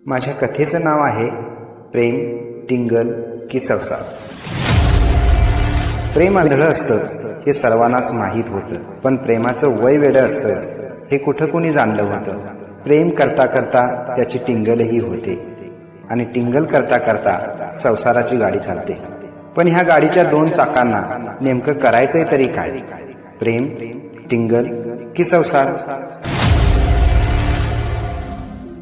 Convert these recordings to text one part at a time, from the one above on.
माझ्या कथेचं नाव आहे प्रेम, टिंगल की संसार. प्रेम आंधळं असतं हे सर्वांनाच माहीत होतं, पण प्रेमाचं वय वेडं असतं हे कुठं कोणी जाणलं होतं. प्रेम करता करता त्याची टिंगलही होते आणि टिंगल करता करता संसाराची गाडी चालते. पण ह्या गाडीच्या दोन चाकांना नेमकं करायचंय तरी काय? प्रेम, टिंगल की संसार?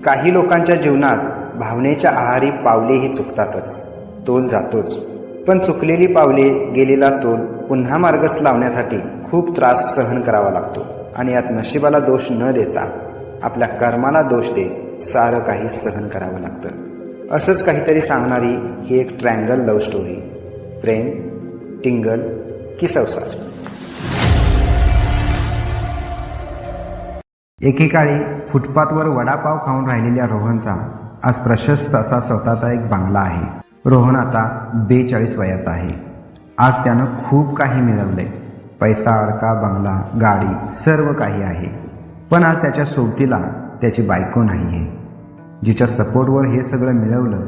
काही लोकांच्या जीवनात भावनेच्या आहारी पावलेही चुकतातच, तोल जातोच. पण चुकलेली पावले, गेलेला तोल पुन्हा मार्गच लावण्यासाठी खूप त्रास सहन करावा लागतो. आणि यात नशिबाला दोष न देता आपल्या कर्माला दोष देत सारं काही सहन करावं लागतं. असंच काहीतरी सांगणारी ही एक ट्रँगल लव्ह स्टोरी. प्रेम, टिंगल की संसार. एकेकाळी फुटपाथवर वडापाव खाऊन राहिलेल्या रोहनचा आज प्रशस्त असा स्वतःचा एक बंगला आहे. रोहन आता 42 वयाचा आहे. आज त्यानं खूप काही मिळवलंय. पैसा, अडका, बंगला, गाडी सर्व काही आहे. पण आज त्याच्या सोबतीला त्याची बायको नाही आहे. जिच्या सपोर्टवर हे सगळं मिळवलं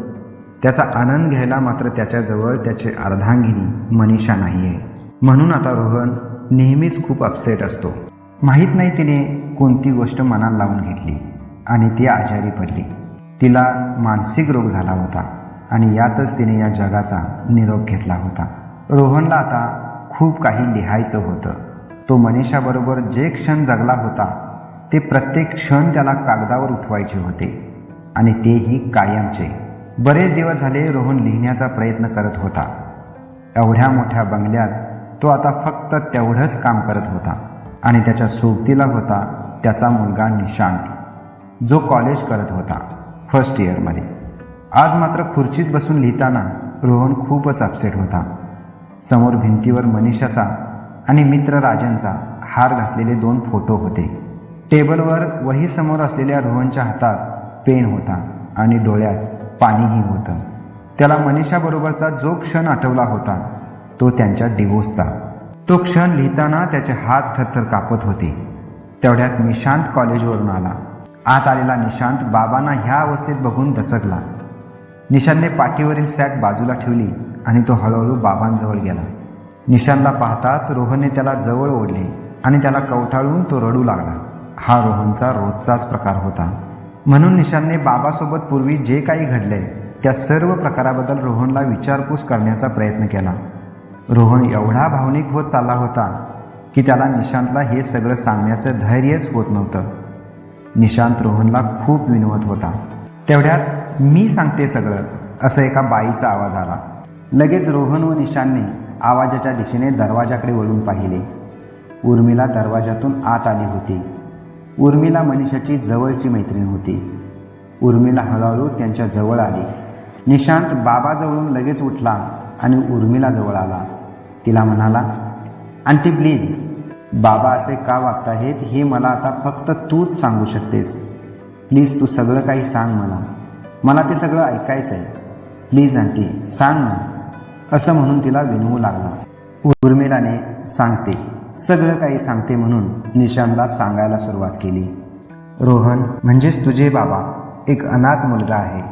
त्याचा आनंद घ्यायला मात्र त्याच्याजवळ त्याची अर्धांगिनी मनीषा नाही आहे. म्हणून आता रोहन नेहमीच खूप अपसेट असतो. माहीत नाही तिने कोणती गोष्ट मनात लावून घेतली आणि ती आजारी पडली. तिला मानसिक रोग झाला होता आणि यातच तिने या जगाचा निरोप घेतला होता. रोहनला आता खूप काही लिहायचं होतं. तो मनीषाबरोबर जे क्षण जगला होता ते प्रत्येक क्षण त्याला कागदावर उठवायचे होते आणि तेही कायमचे. बरेच दिवस झाले रोहन लिहिण्याचा प्रयत्न करत होता. एवढ्या मोठ्या बंगल्यात तो आता फक्त तेवढंच काम करत होता आणि त्याच्या सोबतीला होता त्याचा मुलगा निशांत, जो कॉलेज करत होता फर्स्ट इयरमध्ये. आज मात्र खुर्चीत बसून लिहिताना रोहन खूपच अपसेट होता. समोर भिंतीवर मनीषाचा आणि मित्र राजनचा हार घातलेले 2 फोटो होते. टेबलवर वही समोर असलेल्या रोहनच्या हातात पेन होता आणि डोळ्यात पाणीही होतं. त्याला मनीषाबरोबरचा जो क्षण आठवला होता तो त्यांच्या डिवोर्सचा. तो क्षण लिहिताना त्याचे हात थरथर कापत होते. तेवढ्यात निशांत कॉलेजवरून आला. आत आलेला निशांत बाबांना ह्या अवस्थेत बघून दचकला. निशांतने पाठीवरील सॅक बाजूला ठेवली आणि तो हळूहळू बाबांजवळ गेला. निशांतला पाहताच रोहनने त्याला जवळ ओढले आणि त्याला कवटाळून तो रडू लागला. हा रोहनचा रोजचाच प्रकार होता. म्हणून निशांतने बाबासोबत पूर्वी जे काही घडले त्या सर्व प्रकाराबद्दल रोहनला विचारपूस करण्याचा प्रयत्न केला. रोहन एवढा भावनिक होत चालला होता की त्याला निशांतला हे सगळं सांगण्याचं धैर्यच होत नव्हतं. निशांत रोहनला खूप विनवत होता. तेवढ्यात मी सांगते सगळं असं एका बाईचा आवाज आला. लगेच रोहन व निशांतने आवाजाच्या दिशेने दरवाजाकडे वळून पाहिले. उर्मिला दरवाजातून आत आली होती. उर्मिला मनीषाची जवळची मैत्रीण होती. उर्मिला हळूहळू त्यांच्या जवळ आली. निशांत बाबाजवळून लगेच उठला आणि उर्मिला जवळ आला. तिला म्हणाला, आंटी प्लीज, बाबा असे का वागताहेत हे मला आता फक्त तूच सांगू शकतेस. प्लीज तू सगळं काही सांग मला ते सगळं ऐकायचं आहे. प्लीज आंटी सांग ना, असं म्हणून तिला विनवू लागला. उर्मिलाने सांगते, सगळं काही सांगते म्हणून निशांतला सांगायला सुरुवात केली. रोहन म्हणजेच तुझे बाबा एक अनाथ मुलगा आहे.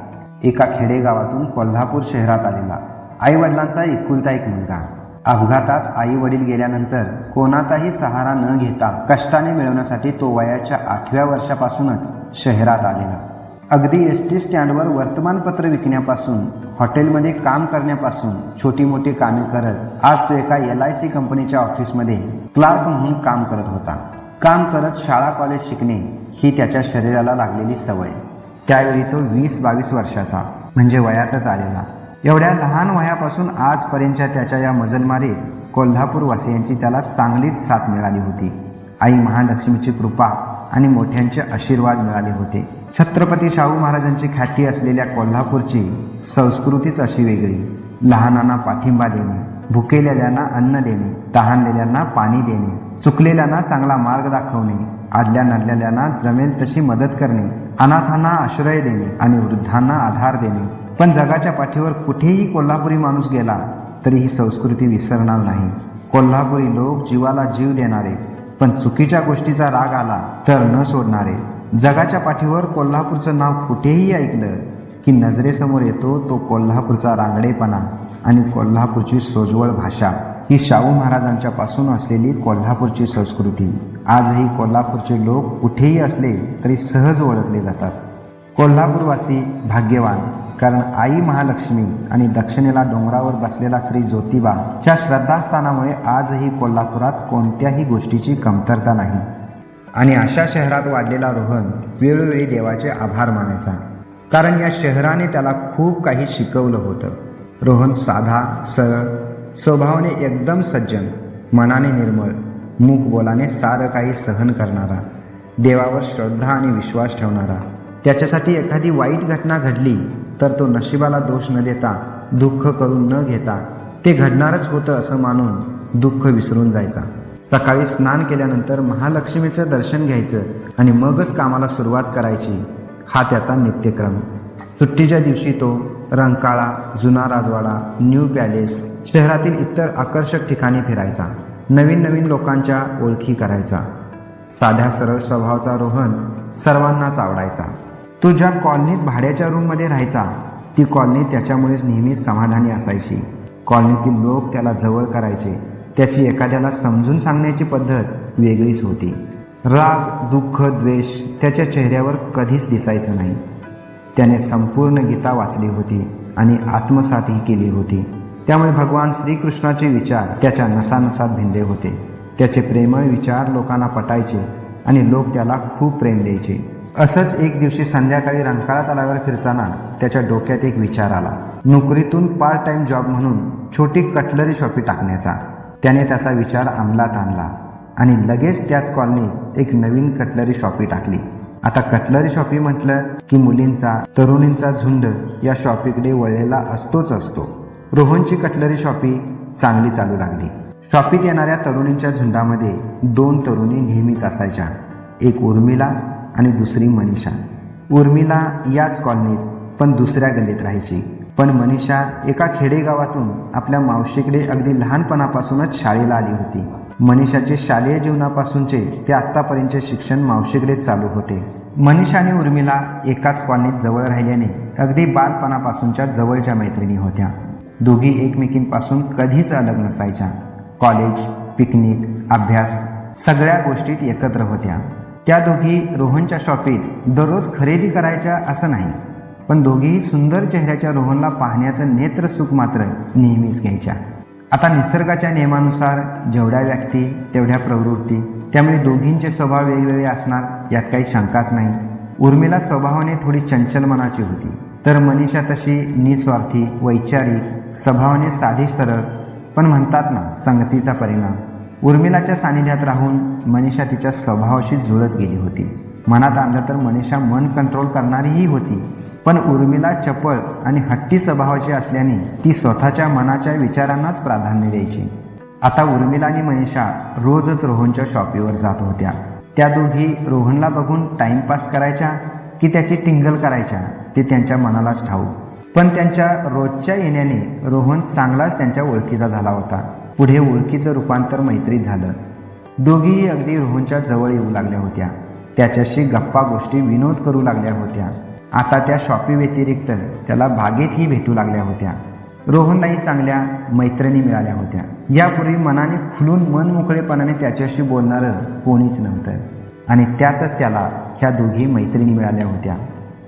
एका खेडेगावातून कोल्हापूर शहरात आलेला. आईवडिलांचा एकुलता एक मुलगा. अपघातात आई वडील गेल्यानंतर कोणाचाही सहारा न घेता कष्टाने मिळवण्यासाठी तो वयाच्या 8व्या वर्षापासूनच शहरात आलेला. अगदी एसटी स्टँडवर वर्तमानपत्र विकण्यापासून, हॉटेलमध्ये काम करण्यापासून छोटी मोठी कामे करत आज तो एका LIC कंपनीच्या ऑफिसमध्ये क्लार्क म्हणून काम करत होता. काम करत शाळा कॉलेज शिकणे ही त्याच्या शरीराला लागलेली सवय. त्यावेळी तो 20-22 वर्षाचा म्हणजे वयातच आलेला. एवढ्या लहान वयापासून आजपर्यंतच्या त्याच्या या मजलमारीत कोल्हापूरवासियांची त्याला चांगलीच साथ मिळाली होती. आई महालक्ष्मीची कृपा आणि मोठ्यांचे आशीर्वाद मिळाले होते. छत्रपती शाहू महाराजांची ख्याती असलेल्या कोल्हापूरची संस्कृतीच अशी वेगळी. लहानांना पाठिंबा देणे, भुकेलेल्यांना अन्न देणे, तहानलेल्यांना पाणी देणे, चुकलेल्यांना चांगला मार्ग दाखवणे, आडल्या नडलेल्यांना जमेल तशी मदत करणे, अनाथांना आश्रय देणे आणि वृद्धांना आधार देणे. पण जगाच्या पाठीवर कुठेही कोल्हापुरी माणूस गेला तरी ही संस्कृती विसरणार नाही. कोल्हापुरी लोक जीवाला जीव देणारे, पण चुकीच्या गोष्टीचा राग आला तर न सोडणारे, जगाच्या पाठीवर कोल्हापूरचं नाव कुठेही ऐकलं की नजरेसमोर येतो तो कोल्हापूरचा रांगडेपणा आणि कोल्हापूरची सोज्वळ भाषा, ही शाहू महाराजांच्या पासून असलेली कोल्हापूरची संस्कृती. आजही कोल्हापूरचे लोक कुठेही असले तरी सहज ओळखले जातात. कोल्हापूरवासी भाग्यवान, कारण आई महालक्ष्मी आणि दक्षिणेला डोंगरावर बसलेला श्री ज्योतिबा ह्या श्रद्धास्थानामुळे आजही कोल्हापुरात कोणत्याही गोष्टीची कमतरता नाही. आणि अशा शहरात वाढलेला रोहन वेळोवेळी देवाचे आभार मानायचा, कारण या शहराने त्याला खूप काही शिकवलं होतं. रोहन साधा, सरळ, स्वभावाने एकदम सज्जन, मनाने निर्मळ, मूक बोलाने सारं काही सहन करणारा, देवावर श्रद्धा आणि विश्वास ठेवणारा. त्याच्यासाठी एखादी वाईट घटना घडली तर तो नशिबाला दोष न देता, दुःख करून न घेता ते घडणारच होतं असं मानून दुःख विसरून जायचा. सकाळी स्नान केल्यानंतर महालक्ष्मीचं दर्शन घ्यायचं आणि मगच कामाला सुरुवात करायची, हा त्याचा नित्यक्रम. सुट्टीच्या दिवशी तो रंकाळा, जुना राजवाडा, न्यू पॅलेस, शहरातील इतर आकर्षक ठिकाणी फिरायचा. नवीन नवीन लोकांच्या ओळखी करायचा. साध्या सरळ स्वभावाचा रोहन सर्वांनाच आवडायचा. तो ज्या कॉलनीत भाड्याच्या रूममध्ये राहायचा ती कॉलनी त्याच्यामुळेच नेहमीच समाधानी असायची. कॉलनीतील लोक त्याला जवळ करायचे. त्याची एखाद्याला समजून सांगण्याची पद्धत वेगळीच होती. राग, दुःख, द्वेष त्याच्या चेहऱ्यावर कधीच दिसायचं नाही. त्याने संपूर्ण गीता वाचली होती आणि आत्मसातही केली होती. त्यामुळे भगवान श्रीकृष्णाचे विचार त्याच्या नसानसात भिनले होते. त्याचे प्रेमळ विचार लोकांना पटायचे आणि लोक त्याला खूप प्रेम द्यायचे. असंच एक दिवशी संध्याकाळी रंकाळा तलावावर फिरताना त्याच्या डोक्यात एक विचार आला. नोकरीतून पार्ट टाइम जॉब म्हणून छोटी कटलरी शॉपी टाकण्याचा. त्याने त्याचा विचार अंमलात आणला आणि लगेच त्याच कॉलनीत एक नवीन कटलरी शॉपी टाकली. आता कटलरी शॉपी म्हटलं की मुलींचा, तरुणींचा झुंड या शॉपीकडे वळलेला असतोच असतो. रोहनची कटलरी शॉपी चांगली चालू लागली. शॉपीत येणाऱ्या तरुणींच्या झुंडामध्ये 2 तरुणी नेहमीच असायच्या, एक उर्मिला आणि दुसरी मनीषा. उर्मिला याच कॉलनीत पण दुसऱ्या गल्लीत राहायची, पण मनीषा एका खेडेगावातून आपल्या मावशीकडे अगदी लहानपणापासूनच शाळेला आली होती. मनीषाचे शालेय जीवनापासूनचे ते आत्तापर्यंतचे शिक्षण मावशीकडेच चालू होते. मनीषा आणि उर्मिला एकाच कॉलनीत जवळ राहिल्याने अगदी बालपणापासूनच्या जवळच्या मैत्रिणी होत्या. दोघी एकमेकींपासून कधीच अलग नसायच्या. कॉलेज, पिकनिक, अभ्यास सगळ्या गोष्टीत एकत्र होत्या. त्या दोघी रोहनच्या शॉपीत दररोज खरेदी करायच्या असं नाही, पण दोघीही सुंदर चेहऱ्याच्या रोहनला पाहण्याचं नेत्रसुख मात्र नेहमीच घ्यायच्या. आता निसर्गाच्या नियमानुसार जेवढ्या व्यक्ती तेवढ्या प्रवृत्ती, त्यामुळे दोघींचे स्वभाव वेगवेगळे असणार यात काही शंकाच नाही. उर्मिला स्वभावाने थोडी चंचल मनाची होती, तर मनीषा तशी निस्वार्थी, वैचारिक, स्वभावाने साधी सरळ, पण म्हणतात ना संगतीचा परिणाम. उर्मिलाच्या सानिध्यात राहून मनीषा तिच्या स्वभावाशी जुळत गेली होती. मनात आणलं तर मनीषा मन कंट्रोल करणारीही होती, पण उर्मिला चपळ आणि हट्टी स्वभावाची असल्याने ती स्वतःच्या मनाच्या विचारांनाच प्राधान्य द्यायची. आता उर्मिला आणि मनीषा रोजच रोहनच्या शॉपीवर जात होत्या. त्या दोघी रोहनला बघून टाइमपास करायच्या की त्याची टिंगल करायच्या ते त्यांच्या मनालाच ठाऊक. पण त्यांच्या रोजच्या येण्याने रोहन चांगलाच त्यांच्या ओळखीचा झाला होता. पुढे ओळखीचं रूपांतर मैत्रीत झालं. दोघीही अगदी रोहनच्या जवळ येऊ लागल्या होत्या. त्याच्याशी गप्पा गोष्टी विनोद करू लागल्या होत्या. आता त्या शॉपी व्यतिरिक्त त्याला बागेतही भेटू लागल्या होत्या. रोहनलाही चांगल्या मैत्रिणी मिळाल्या होत्या. यापूर्वी मनाने खुलून मन मोकळेपणाने त्याच्याशी बोलणारं कोणीच नव्हतं, आणि त्यातच त्याला ह्या दोघी मैत्रिणी मिळाल्या होत्या.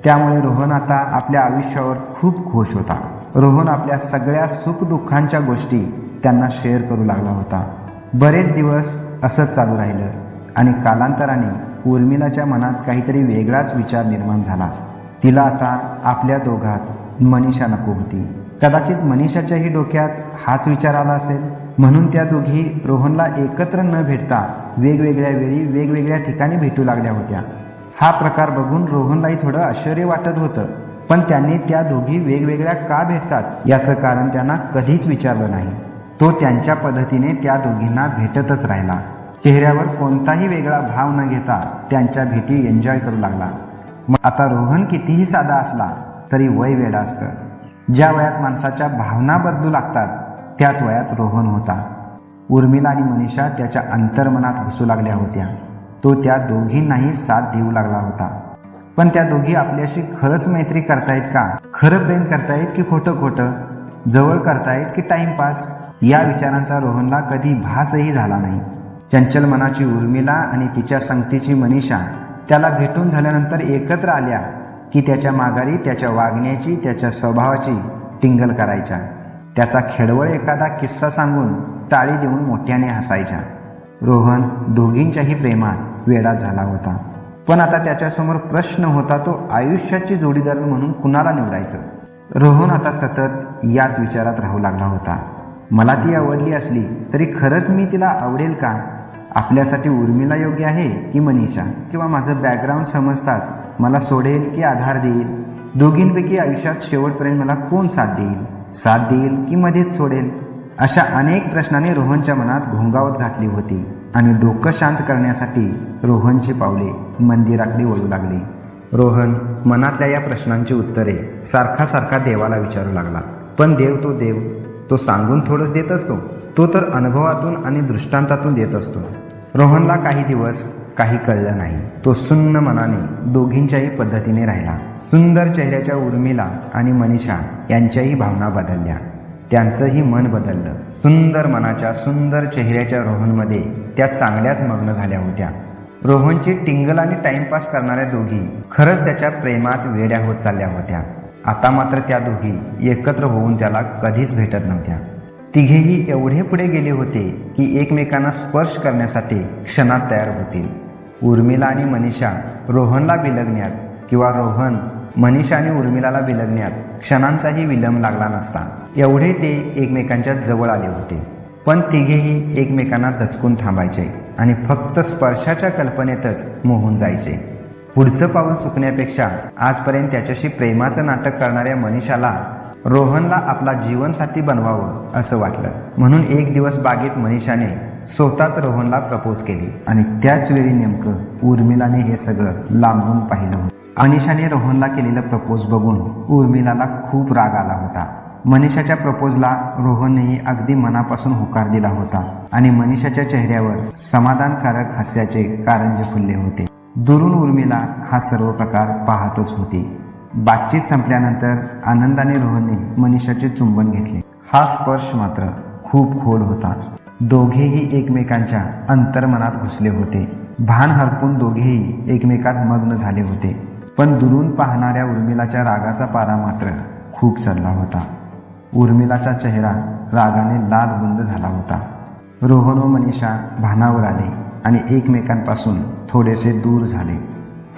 त्यामुळे रोहन आता आपल्या आयुष्यावर खूप खुश होता. रोहन आपल्या सगळ्या सुखदुःखांच्या गोष्टी त्यांना शेअर करू लागला होता. बरेच दिवस असंच चालू राहिलं आणि कालांतराने उर्मिलाच्या मनात काहीतरी वेगळाच विचार निर्माण झाला. तिला आता आपल्या दोघात मनीषा नको होती. कदाचित मनीषाच्याही डोक्यात हाच विचार आला असेल, म्हणून त्या दोघी रोहनला एकत्र न भेटता वेगवेगळ्या वेळी वेगवेगळ्या ठिकाणी भेटू लागल्या होत्या. हा प्रकार बघून रोहनलाही थोडं आश्चर्य वाटत होतं, पण त्यांनी त्या दोघी वेगवेगळ्या का भेटतात याचं कारण त्यांना कधीच विचारलं नाही. तो त्यांच्या पद्धतीने त्या दोघींना भेटतच राहिला. चेहऱ्यावर कोणताही वेगळा भाव न घेता त्यांच्या भेटी एन्जॉय करू लागला. मग आता रोहन कितीही साधा असला तरी वय वेडा असतं. ज्या वयात माणसाच्या भावना बदलू लागतात त्याच वयात रोहन होता. उर्मिला आणि मनीषा त्याच्या अंतर्मनात घुसू लागल्या होत्या. तो त्या दोघींनाही साथ देऊ लागला होता. पण त्या दोघी आपल्याशी खरंच मैत्री करतायत का, खरं प्रेम करतायत की खोटं खोटं, जवळ करतायत की टाइमपास, या विचारांचा रोहनला कधी भासही झाला नाही. चंचल मनाची उर्मिला आणि तिच्या संगतीची मनीषा त्याला भेटून झाल्यानंतर एकत्र आल्या की त्याच्या माघारी त्याच्या वागण्याची, त्याच्या स्वभावाची टिंगल करायच्या. त्याचा खेडवळ एखादा किस्सा सांगून टाळी देऊन मोठ्याने हसायच्या. रोहन दोघींच्याही प्रेमात वेडा झाला होता. पण आता त्याच्यासमोर प्रश्न होता, तो आयुष्याची जोडीदार म्हणून कुणाला निवडायचं. रोहन आता सतत याच विचारात राहू लागला होता. मला ती आवडली असली तरी खरंच मी तिला आवडेल का? आपल्यासाठी उर्मिला योग्य आहे की मनीषा? किंवा माझं बॅकग्राऊंड समजताच मला सोडेल की आधार देईल? दोघींपैकी आयुष्यात शेवटपर्यंत मला कोण साथ देईल की मध्येच सोडेल? अशा अनेक प्रश्नांनी रोहनच्या मनात घोंगावत घातली होती आणि डोकं शांत करण्यासाठी रोहनची पावले मंदिराकडे वळू लागली. रोहन मनातल्या या प्रश्नांची उत्तरे सारखा देवाला विचारू लागला. पण देव तो सांगून थोडंच देत असतो. तो तर अनुभवातून आणि दृष्टांतातून देत असतो. रोहनला काही दिवस काही कळलं नाही. तो सुन्न मनाने दोघींच्याही पद्धतीने राहिला. सुंदर चेहऱ्याच्या उर्मिला आणि मनीषा यांच्याही भावना बदलल्या. त्यांचंही मन बदललं. सुंदर मनाच्या, सुंदर चेहऱ्याच्या रोहनमध्ये त्या चांगल्याच मग्न झाल्या होत्या. रोहनची टिंगल आणि टाइमपास करणाऱ्या दोघी खरंच त्याच्या प्रेमात वेड्या होत चालल्या होत्या. आता मात्र त्या दोघी एकत्र होऊन त्याला कधीच भेटत नव्हत्या. तिघेही एवढे पुढे गेले होते की एकमेकांना स्पर्श करण्यासाठी क्षणात तयार होतील. उर्मिला आणि मनीषा रोहनला बिलगण्यात किंवा रोहन मनीषा आणि उर्मिलाला बिलगण्यात क्षणांचाही विलंब लागला नसता. एवढे ते एकमेकांच्या जवळ आले होते. पण तिघेही एकमेकांना दचकून थांबायचे आणि फक्त स्पर्शाच्या कल्पनेतच मोहून जायचे. पुढचं पाऊल चुकण्यापेक्षा आजपर्यंत त्याच्याशी प्रेमाचं नाटक करणाऱ्या मनीषाला रोहनला आपला जीवनसाथी बनवावं असं वाटलं. म्हणून एक दिवस बागेत मनीषाने स्वतःच रोहनला प्रपोज केली आणि त्याच वेळी नेमकं उर्मिलाने हे सगळं लांबून पाहिलं होतं. मनीषाने रोहनला केलेलं प्रपोज बघून उर्मिलाला खूप राग आला होता. मनीषाच्या प्रपोजला रोहननेही अगदी मनापासून होकार दिला होता आणि मनीषाच्या चेहऱ्यावर समाधानकारक हास्याचे कारंजे फुलले होते. दुरून उर्मिला हा सर्व प्रकार पाहतच होती. बातचीत संपल्यानंतर आनंदाने रोहनने मनीषाचे चुंबन घेतले. हा स्पर्श मात्र खूप खोल होता. दोघेही एकमेकांच्या अंतर्मनात घुसले होते. भान हरपून दोघेही एकमेकात मग्न झाले होते. पण दुरून पाहणाऱ्या उर्मिलाच्या रागाचा पारा मात्र खूप चढला होता. उर्मिलाचा चेहरा रागाने लाल बुंद झाला होता. रोहन व मनीषा भानावर आले आणि एकमेकांपासून थोडेसे दूर झाले.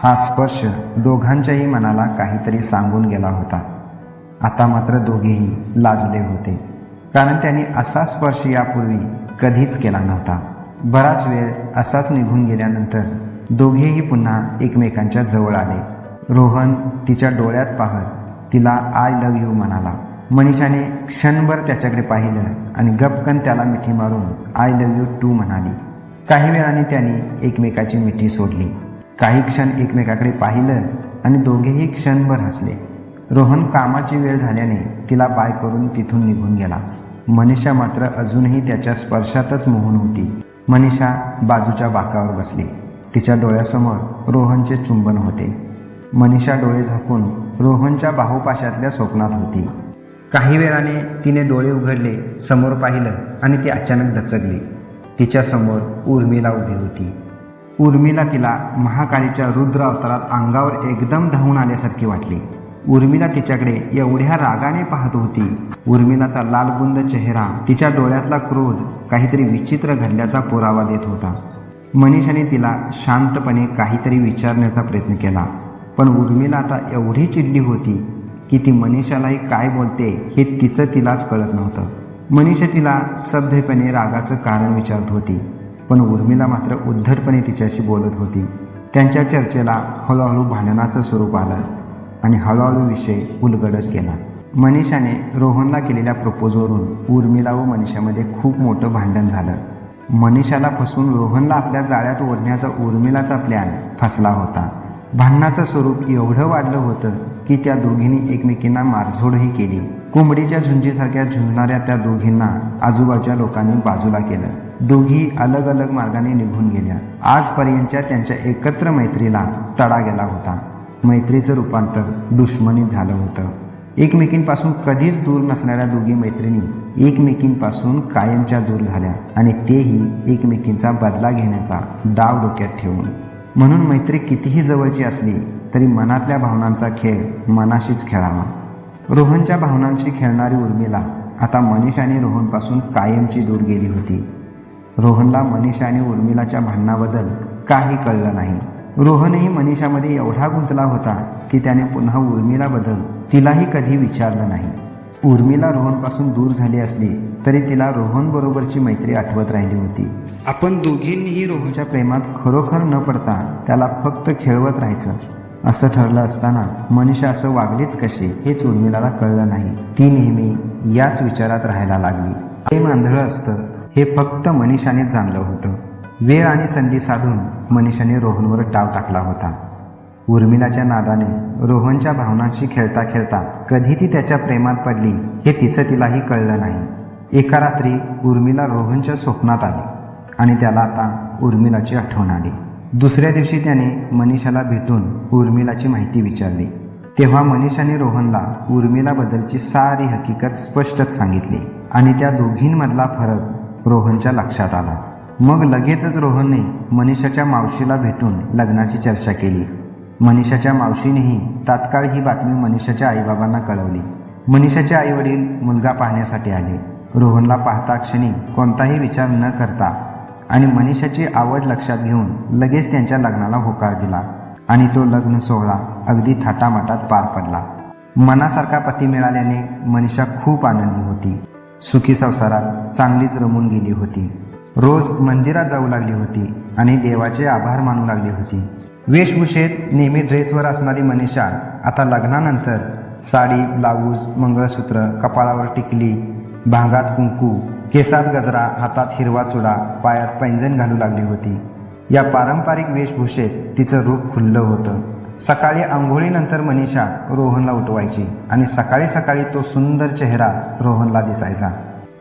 हा स्पर्श दोघांच्याही मनाला काहीतरी सांगून गेला होता. आता मात्र दोघेही लाजले होते, कारण त्यांनी असा स्पर्श यापूर्वी कधीच केला नव्हता. बराच वेळ असाच निघून गेल्यानंतर दोघेही पुन्हा एकमेकांच्या जवळ आले. रोहन तिच्या डोळ्यात पाहत तिला आय लव्ह यू म्हणाला. मनीषाने क्षणभर त्याच्याकडे पाहिलं आणि गपकन त्याला मिठी मारून आय लव्ह यू टू म्हणाली. काही वेळाने त्यांनी एकमेकाची मिठी सोडली. काही क्षण एकमेकाकडे पाहिलं आणि दोघेही क्षणभर हसले. रोहन कामाची वेळ झाल्याने तिला बाय करून तिथून निघून गेला. मनीषा मात्र अजूनही त्याच्या स्पर्शातच मोहून होती. मनीषा बाजूच्या बाकावर बसली. तिच्या डोळ्यासमोर रोहनचे चुंबन होते. मनीषा डोळे झाकून रोहनच्या बाहुपाशातल्या स्वप्नात होती. काही वेळाने तिने डोळे उघडले, समोर पाहिलं आणि ती अचानक दचकली. तिच्या समोर उर्मिला उभी होती. उर्मिला तिला महाकालीच्या रुद्र अवतारात अंगावर एकदम धावून आल्यासारखी वाटली. उर्मिला तिच्याकडे एवढ्या रागाने पाहत होती. उर्मिलाचा लालबुंद चेहरा, तिच्या डोळ्यातला क्रोध काहीतरी विचित्र घडल्याचा पुरावा देत होता. मनीषाने तिला शांतपणे काहीतरी विचारण्याचा प्रयत्न केला, पण उर्मिला आता एवढी चिडली होती की ती मनीषालाही काय बोलते हे तिलाच कळत नव्हतं. मनीषा तिला सभ्यपणे रागाचं कारण विचारत होती, पण उर्मिला मात्र उद्धटपणे तिच्याशी बोलत होती. त्यांच्या चर्चेला हळूहळू भांडणाचं स्वरूप आलं आणि हळूहळू विषय उलगडत गेला. मनीषाने रोहनला केलेल्या प्रपोजवरून उर्मिला व मनीषामध्ये खूप मोठं भांडण झालं. मनीषाला फसून रोहनला आपल्या जाळ्यात ओढण्याचा उर्मिलाचा प्लॅन फसला होता. भांडणाचं स्वरूप एवढं वाढलं होतं की त्या दोघींनी एकमेकींना मारझोडही केली. कोंबडीच्या झुंजीसारख्या झुंजणाऱ्या त्या दोघींना आजूबाजूच्या लोकांनी बाजूला केलं. दोघी अलग अलग मार्गाने निघून गेल्या. आजपर्यंतच्या त्यांच्या एकत्र मैत्रीला तडा गेला होता. मैत्रीचं रूपांतर दुश्मनीत झालं होतं. एकमेकींपासून कधीच दूर नसणाऱ्या दोघी मैत्रिणी एकमेकींपासून कायमच्या दूर झाल्या, आणि तेही एकमेकींचा बदला घेण्याचा डाव डोक्यात ठेवून. म्हणून मैत्री कितीही जवळची असली तरी मनातल्या भावनांचा खेळ मनाशीच खेळावा. रोहनच्या भावनांशी खेळणारी उर्मिला आता मनीषा आणि रोहनपासून कायमची दूर गेली होती. रोहनला मनीषा आणि उर्मिलाच्या भांडणाबद्दल काही कळलं नाही. रोहनही मनीषामध्ये एवढा गुंतला होता की त्याने पुन्हा उर्मिलाबद्दल तिलाही कधी विचारलं नाही. उर्मिला रोहनपासून दूर झाली असली तरी तिला रोहनबरोबरची मैत्री आठवत राहिली होती. आपण दोघींनीही रोहनच्या प्रेमात खरोखर न पडता त्याला फक्त खेळवत राहायचं असं ठरलं असताना मनीषा असं वागलीच कशी हेच उर्मिलाला कळलं नाही. ती नेहमी याच विचारात राहायला लागली. प्रेम आंधळं असतं हे फक्त मनीषानेच जाणलं होतं. वेळ आणि संधी साधून मनीषाने रोहनवर डाव टाकला होता. उर्मिलाच्या नादाने रोहनच्या भावनांशी खेळता खेळता कधी ती त्याच्या प्रेमात पडली हे तिचं तिलाही कळलं नाही. एका रात्री उर्मिला रोहनच्या स्वप्नात आली आणि त्याला आता उर्मिलाची आठवण आली. दुसऱ्या दिवशी त्याने मनीषाला भेटून उर्मिलाची माहिती विचारली. तेव्हा मनीषाने रोहनला उर्मिलाबद्दलची सारी हकीकत स्पष्टच सांगितली आणि त्या दोघींमधला फरक रोहनच्या लक्षात आला. मग लगेचच रोहनने मनीषाच्या मावशीला भेटून लग्नाची चर्चा केली. मनीषाच्या मावशीनेही तात्काळ ही बातमी मनीषाच्या आईबाबांना कळवली. मनीषाचे आईवडील मुलगा पाहण्यासाठी आले. रोहनला पाहता क्षणी कोणताही विचार न करता आणि मनीषाची आवड लक्षात घेऊन लगेच त्यांच्या लग्नाला होकार दिला आणि तो लग्न सोहळा अगदी थाटामाटात पार पडला. मनासारखा पती मिळाल्याने मनीषा खूप आनंदी होती. सुखी संसारात चांगलीच रमून गेली होती. रोज मंदिरात जाऊ लागली होती आणि देवाचे आभार मानू लागली होती. वेशभूषेत नेहमी ड्रेसवर असणारी मनीषा आता लग्नानंतर साडी, ब्लाऊज, मंगळसूत्र, कपाळावर टिकली, भांगात कुंकू, केसात गजरा, हातात हिरवा चुडा, पायात पैंजण घालू लागली होती. या पारंपरिक वेशभूषेत तिचं रूप खुललं होतं. सकाळी आंघोळीनंतर मनीषा रोहनला उठवायची आणि सकाळी सकाळी तो सुंदर चेहरा रोहनला दिसायचा.